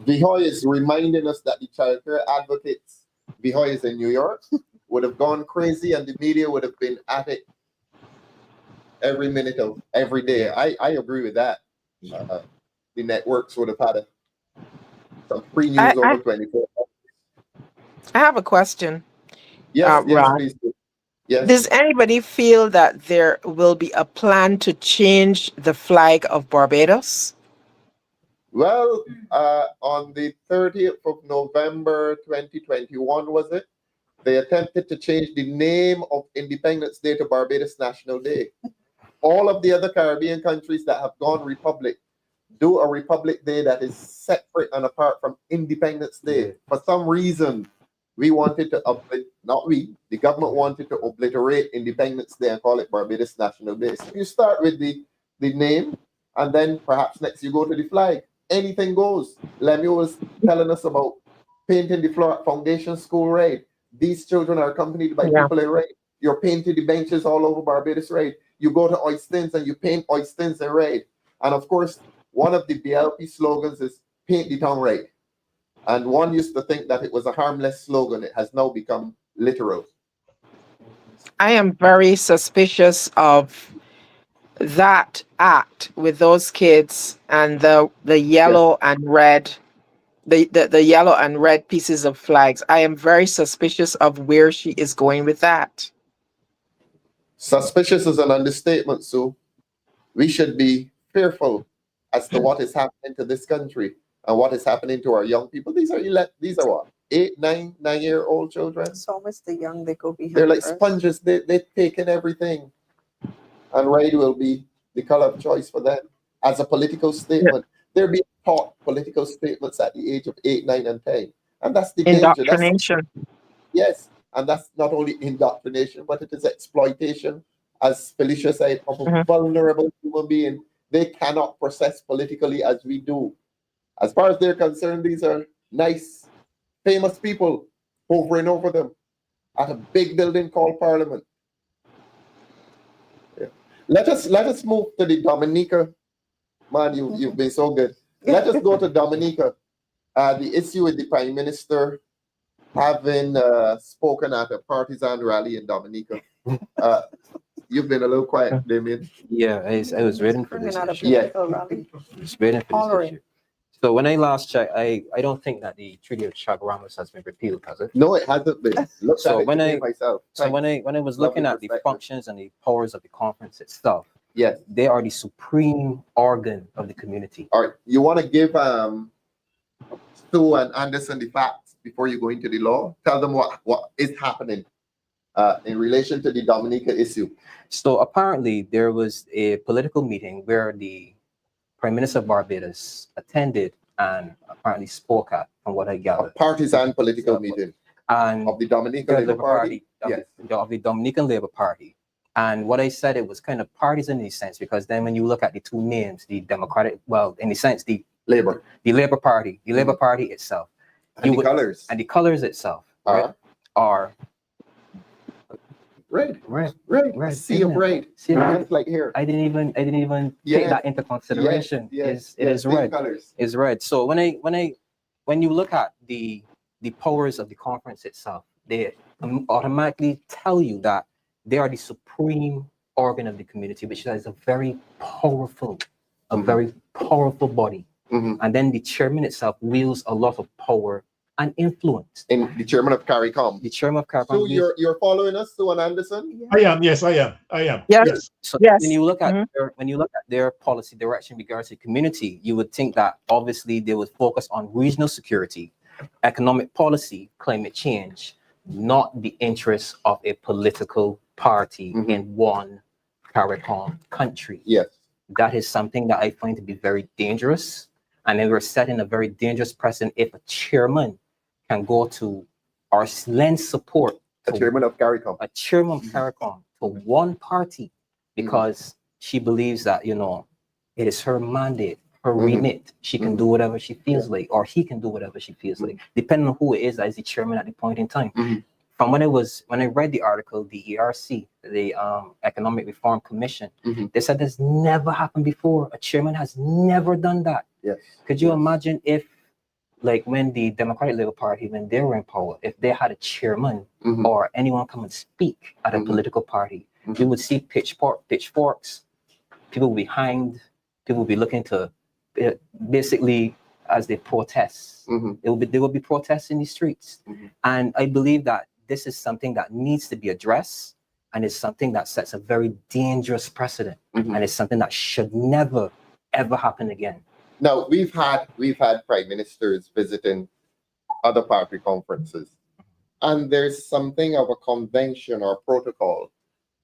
Vihoy is reminding us that the child care advocates, Vihoy is in New York, would have gone crazy and the media would have been at it every minute of every day. I agree with that. The networks would have had some free news over 24 hours. I have a question. Yes, Rod. please do. Yes. Does anybody feel that there will be a plan to change the flag of Barbados? Well, on the 30th of November 2021, was it? They attempted to change the name of Independence Day to Barbados National Day. All of the other Caribbean countries that have gone republic do a Republic Day that is separate and apart from Independence Day. For some reason, we wanted to the government wanted to obliterate Independence Day and call it Barbados National Day. So you start with the name, and then perhaps next you go to the flag. Anything goes. Lemuel was telling us about painting the floor at Foundation School Raid. These children are accompanied by people in raid. You're painting the benches all over Barbados Raid. You go to Oystins and you paint Oystins in raid. And of course, one of the BLP slogans is paint the town right. And one used to think that it was a harmless slogan. It has now become literal. I am very suspicious of that act with those kids and the yellow and red, the yellow and red pieces of flags. I am very suspicious of where she is going with that. Suspicious is an understatement, Sue. We should be fearful as to what is happening to this country and what is happening to our young people. These are what? 8, 9-year-old children. It's almost the young, they go behind. They're like sponges. They're taking everything. And red will be the color of choice for them. As a political statement, they're being taught political statements at the age of 8, 9, and 10. And that's the danger. Indoctrination. Yes. And that's not only indoctrination, but it is exploitation. As Felicia said, of a vulnerable human being. They cannot process politically as we do. As far as they're concerned, these are nice, famous people hovering over them at a big building called Parliament. Yeah. Let us move to the Dominica. Man, you've been so good. Let us go to Dominica. The issue with the Prime Minister having spoken at a partisan rally in Dominica. You've been a little quiet, Damien. Yeah, I was waiting for Bringing this out a issue. Yeah. political rally. I was waiting for this Hollering. issue. So when I last checked, I don't think that the Treaty of Chaguaramas has been repealed, has it? No, it hasn't been. Look So at it when today I- myself. So Thanks. when I was Lovely looking at the perspective. functions and the powers of the conference itself, Yes. they are the supreme organ of the community. All right. You want to give Sue and Anderson the facts before you go into the law? Tell them what is happening in relation to the Dominica issue. So apparently there was a political meeting where the Prime Minister of Barbados attended and apparently spoke at, from what I A gathered. partisan political meeting And of the Dominican the Labour Labour Party. Party, Yes. of the Dominican Labour Party. And what I said, it was kind of partisan in a sense, because then when you look at the two names, the Democratic, well, in a sense, the Labour. Labour Party, the Labour Party itself, And you the would- colors. and the colors itself, right, are Red. red. Red. Red, Sea of isn't it? red. Sea of red. Just like here. I didn't even take Yes. that into consideration. Yes. It is same red. colors. Is red. So when you look at the powers of the conference itself, they automatically tell you that they are the supreme organ of the community, which is a very powerful, very powerful body. Mhm. And then the chairman itself wields a lot of power and influence. And the chairman of Caricom. The chairman of Caricom. So you're following us, Sue and Anderson? I am. Yes, I am. I am. Yes. So Yes. when you look at their policy direction in regards to the community, you would think that obviously they would focus on regional security, economic policy, climate change, not the interests of a political party Mhm. in one Caricom country. Yes. That is something that I find to be very dangerous. And then we're setting a very dangerous precedent if a chairman can go to or lend support The to chairman of Caricom. a chairman of Caricom to one party because she believes that, it is her mandate, her remit. She can do whatever she feels like, or he can do whatever she feels like, depending on who it is that is the chairman at the point in time. From when I read the article, the ERC, the Economic Reform Commission, they said this never happened before. A chairman has never done that. Yes. Could you imagine if, like, when the Democratic Labour Party, when they were in power, if they had a chairman Mhm. or anyone come and speak at a Mhm. political party, Mhm. you would see pitchforks, people will be hanged, people will be looking to basically as they protest. Mhm. There will be protests in the streets. Mhm. And I believe that this is something that needs to be addressed, and it's something that sets a very dangerous precedent, Mhm. and it's something that should never ever happen again. Now we've had prime ministers visiting other party conferences, and there's something of a convention or protocol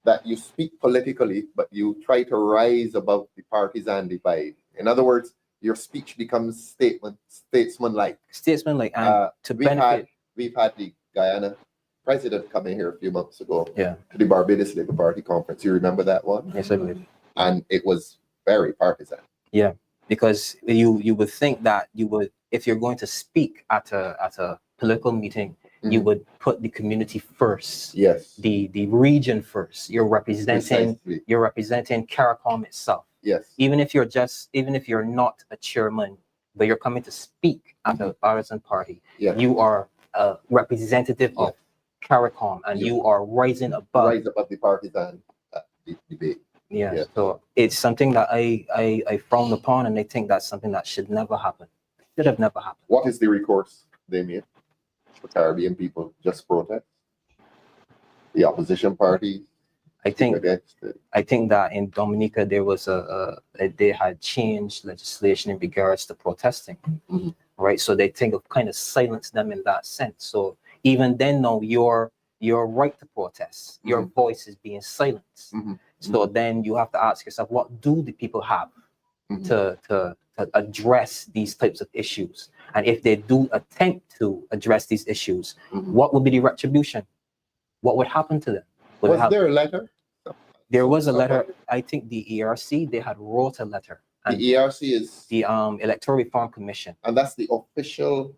that you speak politically, but you try to rise above the partisan divide. In other words, your speech becomes statesman-like. Statesman-like, and to benefit. We've had the Guyana president come in here a few months ago Yeah. to the Barbados Labour Party conference. You remember that one? Yes, I believe. And it was very partisan. Yeah, because you would think that you would, if you're going to speak at a political meeting, you Mhm. would put the community first, Yes. the region first. You're representing Precisely. Caricom itself. Yes. Even if you're not a chairman, but you're coming to speak at a partisan party, Yeah. you are a representative of Caricom, and Yeah. you are rising above. Rise above the partisan debate. Yeah. Yeah. So it's something that I frown upon, and I think that's something that should never happen. Should have never happened. What is the recourse, Damien, for Caribbean people? Just protest? The opposition party I think against it? I think that in Dominica there was they had changed legislation in regards to protesting, Mhm. right? So they think of kind of silence them in that sense. So even then, no, your right to protest, your voice is being silenced. Mhm. So then you have to ask yourself, what do the people have Mhm. to address these types of issues? And if they do attempt to address these issues, Mhm. what would be the retribution? What would happen to them? Would it Was have- there a letter? There was a letter. Somebody- I think the ERC, they had wrote a letter. And The ERC is, the Electoral Reform Commission. and that's the official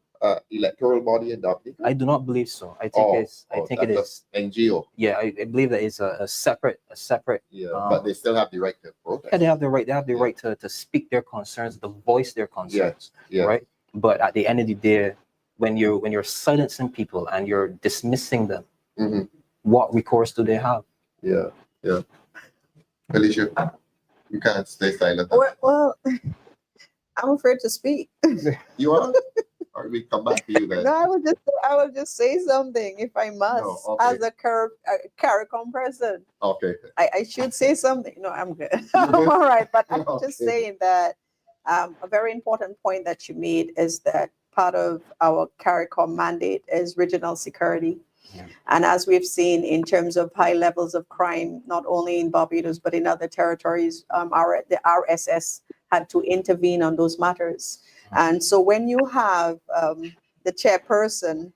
electoral body in Dominica? I do not believe so. I think it that's is. a NGO. Yeah, I believe that it's a separate. Yeah, but they still have the right to protest. Yeah, they have the right. They have the right to speak their concerns, to voice their concerns. Yeah. Right. But at the end of the day, when you're silencing people and you're dismissing them, what recourse do they have? Yeah. Felicia, you can't stay silent. Well, I'm afraid to speak. You are? Or we come back to you then? No, I will just say something if I must, No, okay. as a Caricom person. Okay. I should say something. No, I'm good. I'm all right. But I'm just Okay. saying that a very important point that you made is that part of our Caricom mandate is regional security. Yeah. And as we've seen in terms of high levels of crime, not only in Barbados, but in other territories, the RSS had to intervene on those matters. And so when you have the chairperson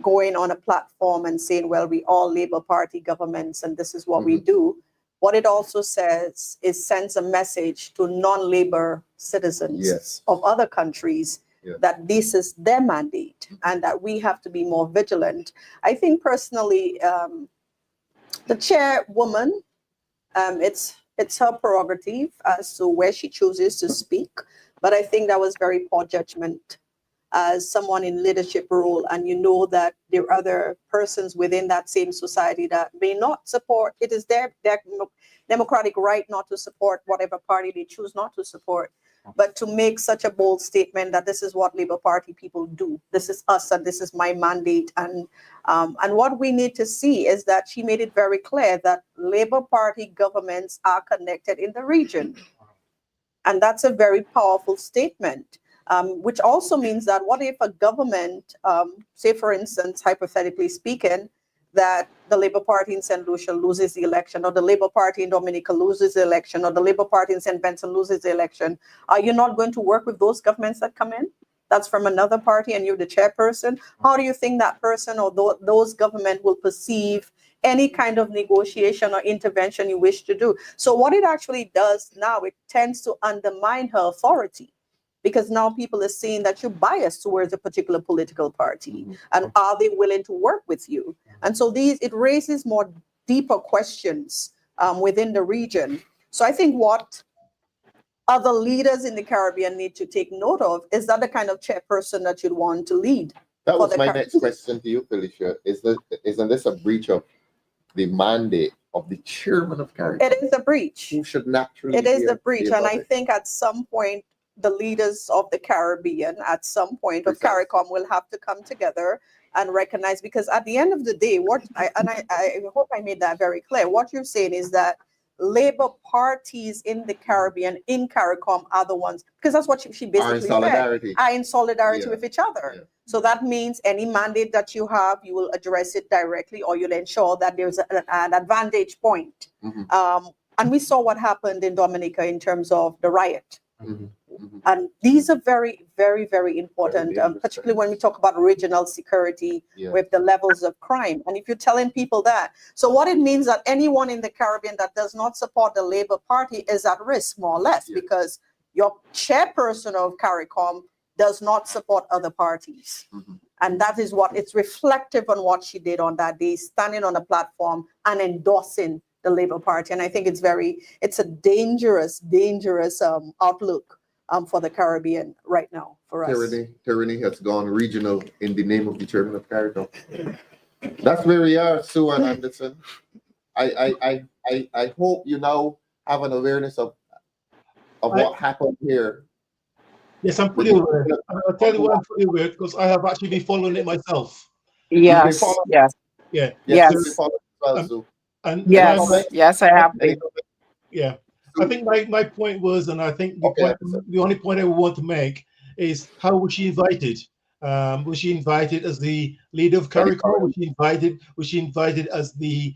going on a platform and saying, well, we all Labour Party governments and this is what we do, what it also says is sends a message to non-Labour citizens of other countries that this is their mandate and that we have to be more vigilant. I think personally, the chairwoman, it's her prerogative as to where she chooses to speak. But I think that was very poor judgment as someone in leadership role, and you know that there are other persons within that same society that may not support. It is their democratic right not to support whatever party they choose not to support. But to make such a bold statement that this is what Labour Party people do, this is us, and this is my mandate, and what we need to see is that she made it very clear that Labour Party governments are connected in the region. And that's a very powerful statement, which also means that what if a government, say, for instance, hypothetically speaking, that the Labour Party in St. Lucia loses the election, or the Labour Party in Dominica loses the election, or the Labour Party in St. Vincent loses the election, are you not going to work with those governments that come in? That's from another party and you're the chairperson. How do you think that person or those government will perceive any kind of negotiation or intervention you wish to do? So what it actually does now, it tends to undermine her authority, because now people are seeing that you're biased towards a particular political party, and are they willing to work with you? And so it raises more deeper questions within the region. So I think what other leaders in the Caribbean need to take note of is that the kind of chairperson that you'd want to lead. That was my next question to you, Felicia. Isn't this a breach of the mandate of the chairman of Caricom? It is a breach. Who should naturally It is a be breach. above And I it? think at some point, the leaders of the Caribbean, at some point of Caricom, will have to come together and recognize, because at the end of the day, I hope I made that very clear. What you're saying is that Labour parties in the Caribbean, in Caricom, are the ones, because that's what she basically said, are in solidarity with each other. Yeah. So that means any mandate that you have, you will address it directly, or you'll ensure that there's an advantage point. And we saw what happened in Dominica in terms of the riot. And these are very, very, very important, particularly when we talk about regional security with the levels of crime. And if you're telling people that, so what it means that anyone in the Caribbean that does not support the Labour Party is at risk, more or less, because your chairperson of Caricom does not support other parties. And that is what it's reflective on what she did on that day, standing on a platform and endorsing the Labour Party. And I think it's a dangerous, dangerous outlook for the Caribbean right now for us. Tyranny has gone regional in the name of the chairman of Caricom. That's where we are, Sue and Anderson. I hope you now have an awareness of what happened here. Yes, I'm fully aware. I'll tell you why I'm fully aware, because I have actually been following it myself. Yes, yes, Yeah. yes, And yes, I have been. Yeah. I think my point was, and I think the only point I want to make is, how was she invited? Was she invited as the leader of Caricom? Was she invited as the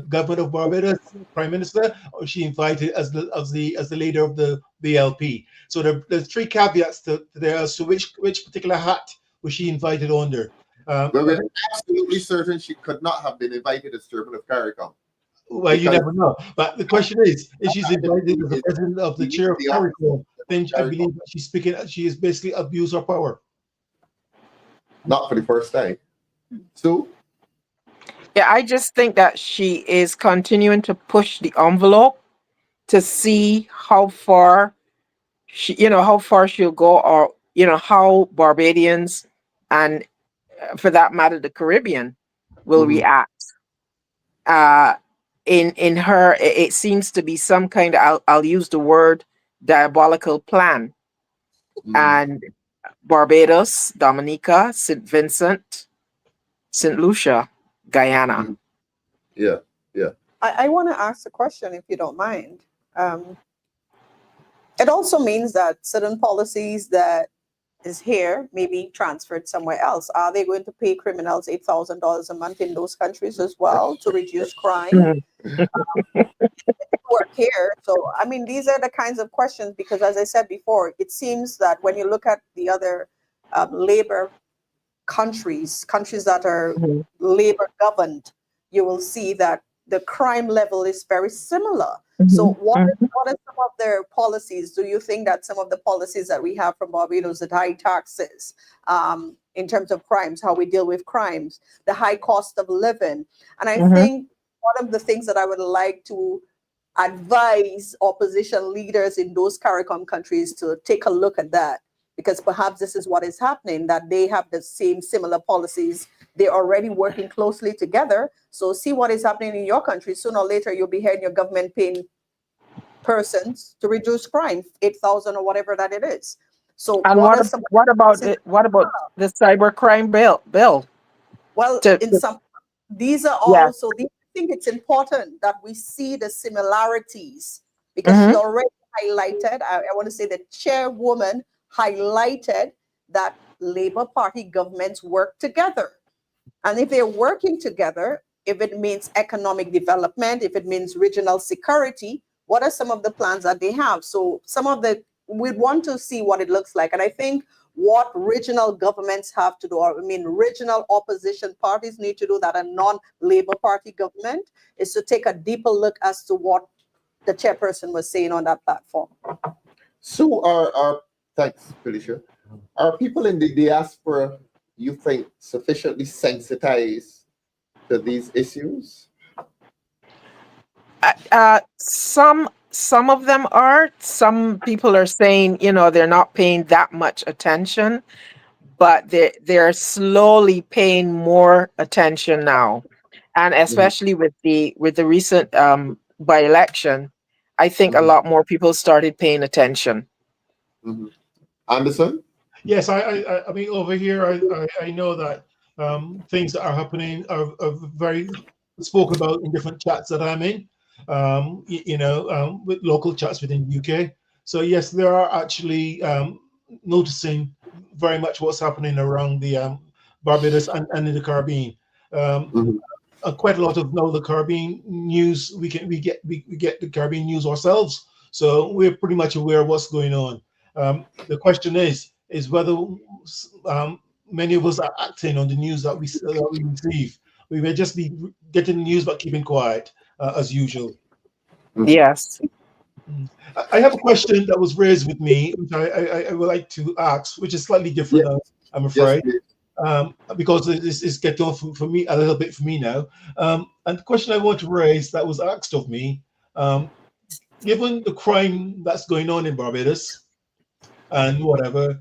governor of Barbados, prime minister, or was she invited as the leader of the LP? So there's three caveats to there as to which particular hat was she invited under. Well, we're absolutely certain she could not have been invited as chairman of Caricom. Well, you never know. But the question is, if she's invited as the president of the chair of Caricom, then I believe that she is basically abused her power. Not for the first time. So? Yeah, I just think that she is continuing to push the envelope to see how far she'll go, or how Barbadians and, for that matter, the Caribbean will react. In her, it seems to be some kind of, I'll use the word, diabolical plan. And Barbados, Dominica, St. Vincent, St. Lucia, Guyana. Yeah. I want to ask a question, if you don't mind. It also means that certain policies that is here may be transferred somewhere else. Are they going to pay criminals $8,000 a month in those countries as well to reduce crime? Work here. So, I mean, these are the kinds of questions, because as I said before, it seems that when you look at the other labor countries that are labor governed, you will see that the crime level is very similar. So what are some of their policies? Do you think that some of the policies that we have from Barbados, the high taxes, in terms of crimes, how we deal with crimes, the high cost of living, and I think one of the things that I would like to advise opposition leaders in those CARICOM countries to take a look at that, because perhaps this is what is happening, that they have the same similar policies. They're already working closely together. So see what is happening in your country. Sooner or later, you'll be hearing your government paying persons to reduce crime, 8,000 or whatever that it is. So And what about the cybercrime bill? Well, these are Yeah. also, I think it's important that we see the similarities, because she already highlighted, I want to say the chairwoman highlighted that Labour Party governments work together. And if they're working together, if it means economic development, if it means regional security, what are some of the plans that they have? So we want to see what it looks like. And I think what regional governments have to do, or regional opposition parties need to do that are non-Labour Party government, is to take a deeper look as to what the chairperson was saying on that platform. So thanks, Felicia. Are people in the diaspora, you think, sufficiently sensitized to these issues? Some of them are. Some people are saying, they're not paying that much attention, but they're slowly paying more attention now, and especially with the recent by-election, I think a lot more people started paying attention. Anderson? Yes, I mean, over here, I know that things that are happening are very spoken about in different chats that I'm in, with local chats within the UK. So yes, there are actually noticing very much what's happening around the Barbados and in the Caribbean. Quite a lot of now the Caribbean news, we get the Caribbean news ourselves, so we're pretty much aware of what's going on. The question is whether many of us are acting on the news that we receive. We may just be getting the news but keeping quiet as usual. Yes. I have a question that was raised with me, which I would like to ask, which is slightly different, I'm afraid. Yes, because it's getting on for me a little bit for me now. And the question I want to raise that was asked of me, given the crime that's going on in Barbados and whatever,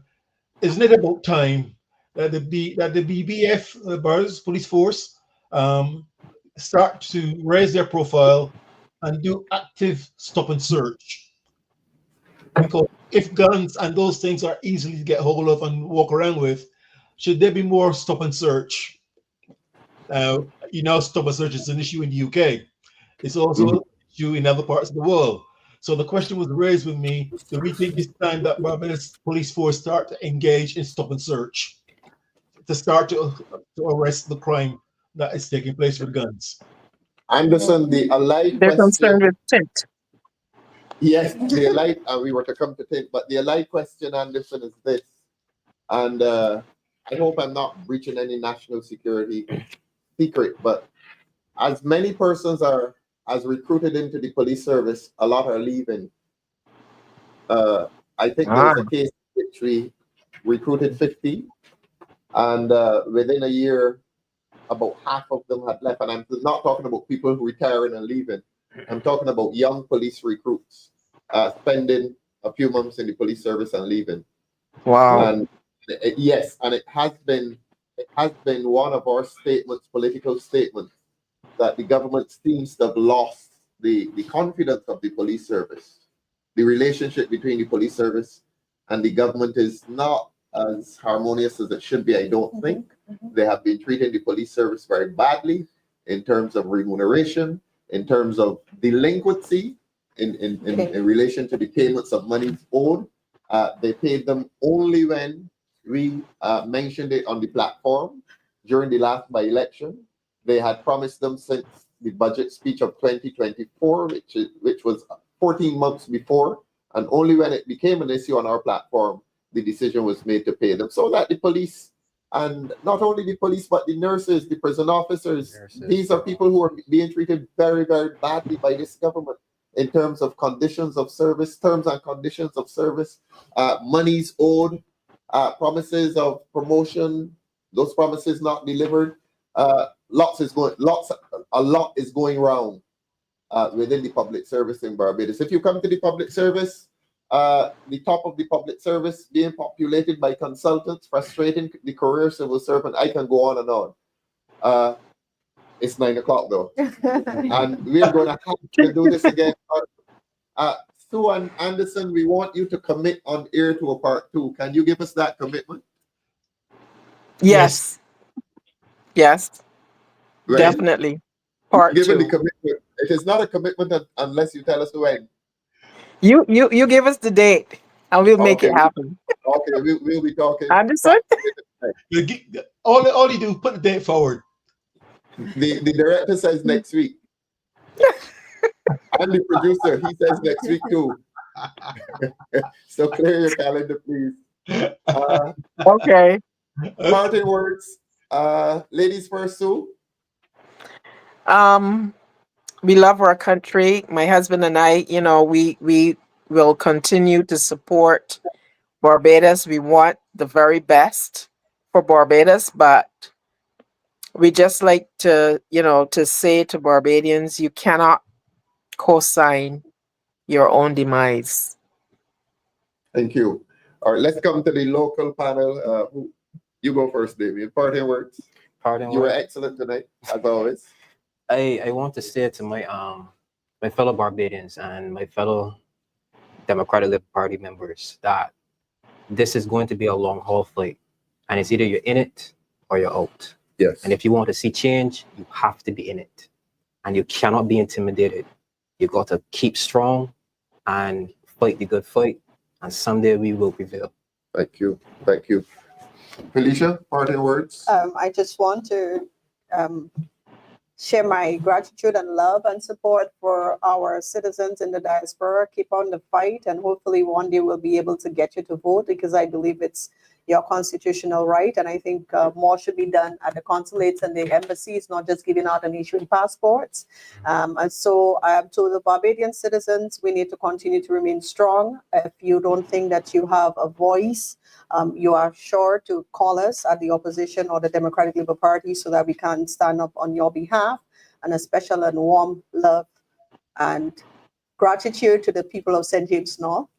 isn't it about time that the BBF, the Barbados Police Force, start to raise their profile and do active stop and search? Because if guns and those things are easily to get hold of and walk around with, should there be more stop and search? Stop and search is an issue in the UK. It's also an issue in other parts of the world. So the question was raised with me, do we think it's time that Barbados Police Force start to engage in stop and search to start to arrest the crime that is taking place with guns? Anderson, the allied They're question. concerned with tint. Yes, the allied, we were to come to tint, but the allied question, Anderson, is this. And I hope I'm not breaching any national security secret, but as many persons are recruited into the police service, a lot are leaving. I think there was a case in which we recruited 50, and within a year, about half of them had left. And I'm not talking about people who retiring and leaving. I'm talking about young police recruits spending a few months in the police service and leaving. Wow. And yes, and it has been one of our statements, political statements, that the government seems to have lost the confidence of the police service. The relationship between the police service and the government is not as harmonious as it should be, I don't think. They have been treating the police service very badly in terms of remuneration, in terms of delinquency, in relation to the payments of money owed. They paid them only when we mentioned it on the platform during the last by-election. They had promised them since the budget speech of 2024, which was 14 months before, and only when it became an issue on our platform, the decision was made to pay them, so that the police, and not only the police, but the nurses, the prison officers, these are people who are being treated very, very badly by this government in terms of conditions of service, terms and conditions of service, monies owed, promises of promotion, those promises not delivered. A lot is going wrong within the public service in Barbados. If you come to the public service, the top of the public service being populated by consultants, frustrating the career civil servant, I can go on and on. It's 9 o'clock though, and we're going to have to do this again. Sue and Anderson, we want you to commit on air to a part 2. Can you give us that commitment? Yes. Yes. Right? Definitely. Part Given 2. the commitment, it is not a commitment unless you tell us when. You give us the date and we'll make Okay. it happen. Okay, we'll be talking. Anderson? All you do, put the date forward. The director says next week. And the producer, he says next week too. So clear your calendar, please. Okay. Parting words. Ladies first, Sue. We love our country. My husband and I, we will continue to support Barbados. We want the very best for Barbados, but we just like to, to say to Barbadians, you cannot co-sign your own demise. Thank you. All right, let's come to the local panel. You go first, Damien. Parting words. You were excellent tonight, as always. I want to say to my my fellow Barbadians and my fellow Democratic Labour Party members that this is going to be a long haul fight, and it's either you're in it or you're out. Yes. And if you want to see change, you have to be in it, and you cannot be intimidated. You got to keep strong and fight the good fight, and someday we will prevail. Thank you. Thank you. Felicia, parting words. I just want to share my gratitude and love and support for our citizens in the diaspora. Keep on the fight, and hopefully one day we'll be able to get you to vote, because I believe it's your constitutional right. And I think more should be done at the consulates and the embassies, not just giving out and issuing passports. And so I have told the Barbadian citizens, we need to continue to remain strong. If you don't think that you have a voice, you are sure to call us at the opposition or the Democratic Labour Party so that we can stand up on your behalf. And a special and warm love and gratitude to the people of St. James North.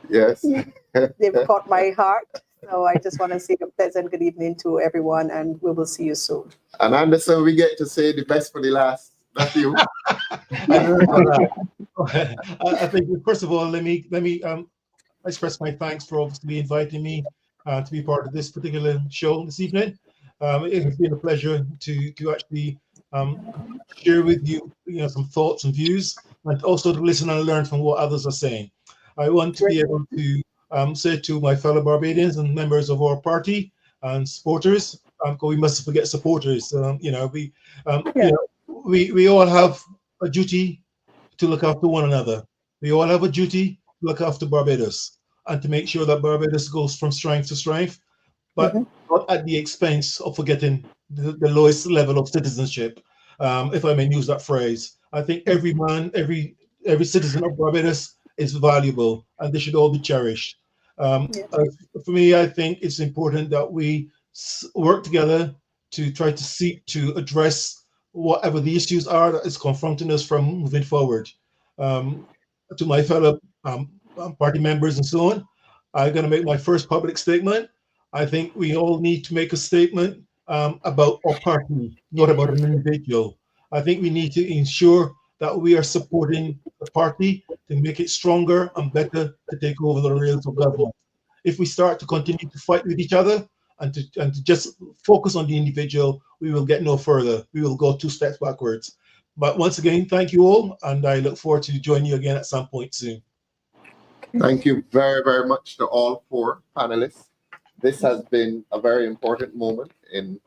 Yes. They've caught my heart. So I just want to say a pleasant good evening to everyone, and we will see you soon. And Anderson, we get to say the best for the last. That's you. I think, first of all, let me express my thanks for obviously inviting me to be part of this particular show this evening. It has been a pleasure to actually share with you, some thoughts and views, and also to listen and learn from what others are saying. I want to be able to say to my fellow Barbadians and members of our party and supporters, because we mustn't forget supporters. We all have a duty to look after one another. We all have a duty to look after Barbados and to make sure that Barbados goes from strength to strength, but not at the expense of forgetting the lowest level of citizenship, if I may use that phrase. I think every man, every citizen of Barbados is valuable, and they should all be cherished. For me, I think it's important that we work together to try to seek to address whatever the issues are that is confronting us from moving forward. To my fellow party members and so on, I'm going to make my first public statement. I think we all need to make a statement about our party, not about an individual. I think we need to ensure that we are supporting the party to make it stronger and better to take over the rails of government. If we start to continue to fight with each other and to just focus on the individual, we will get no further. We will go 2 steps backwards. But once again, thank you all, and I look forward to joining you again at some point soon. Thank you very, very much to all 4 panelists. This has been a very important moment in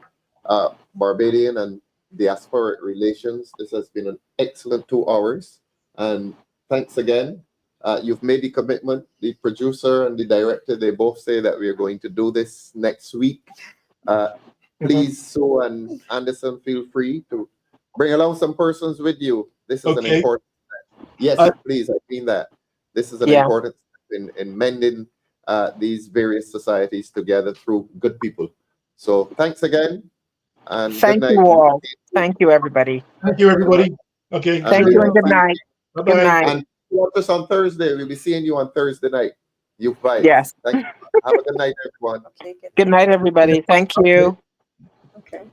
Barbadian and diasporic relations. This has been an excellent 2 hours. And thanks again. You've made the commitment. The producer and the director, they both say that we are going to do this next week. Please, Sue and Anderson, feel free to bring along some persons with you. This is an important step. Yes, please, I mean that. This is an important step in mending these various societies together through good people. So thanks again. And Thank good night. you all. Thank you, everybody. Thank you, everybody. Okay. Thank you and good night. Bye-bye. Good night. And watch us on Thursday. We'll be seeing you on Thursday night. You vibes. Yes. Thank you. Have a good night, everyone. Good night, everybody. Thank you. Okay.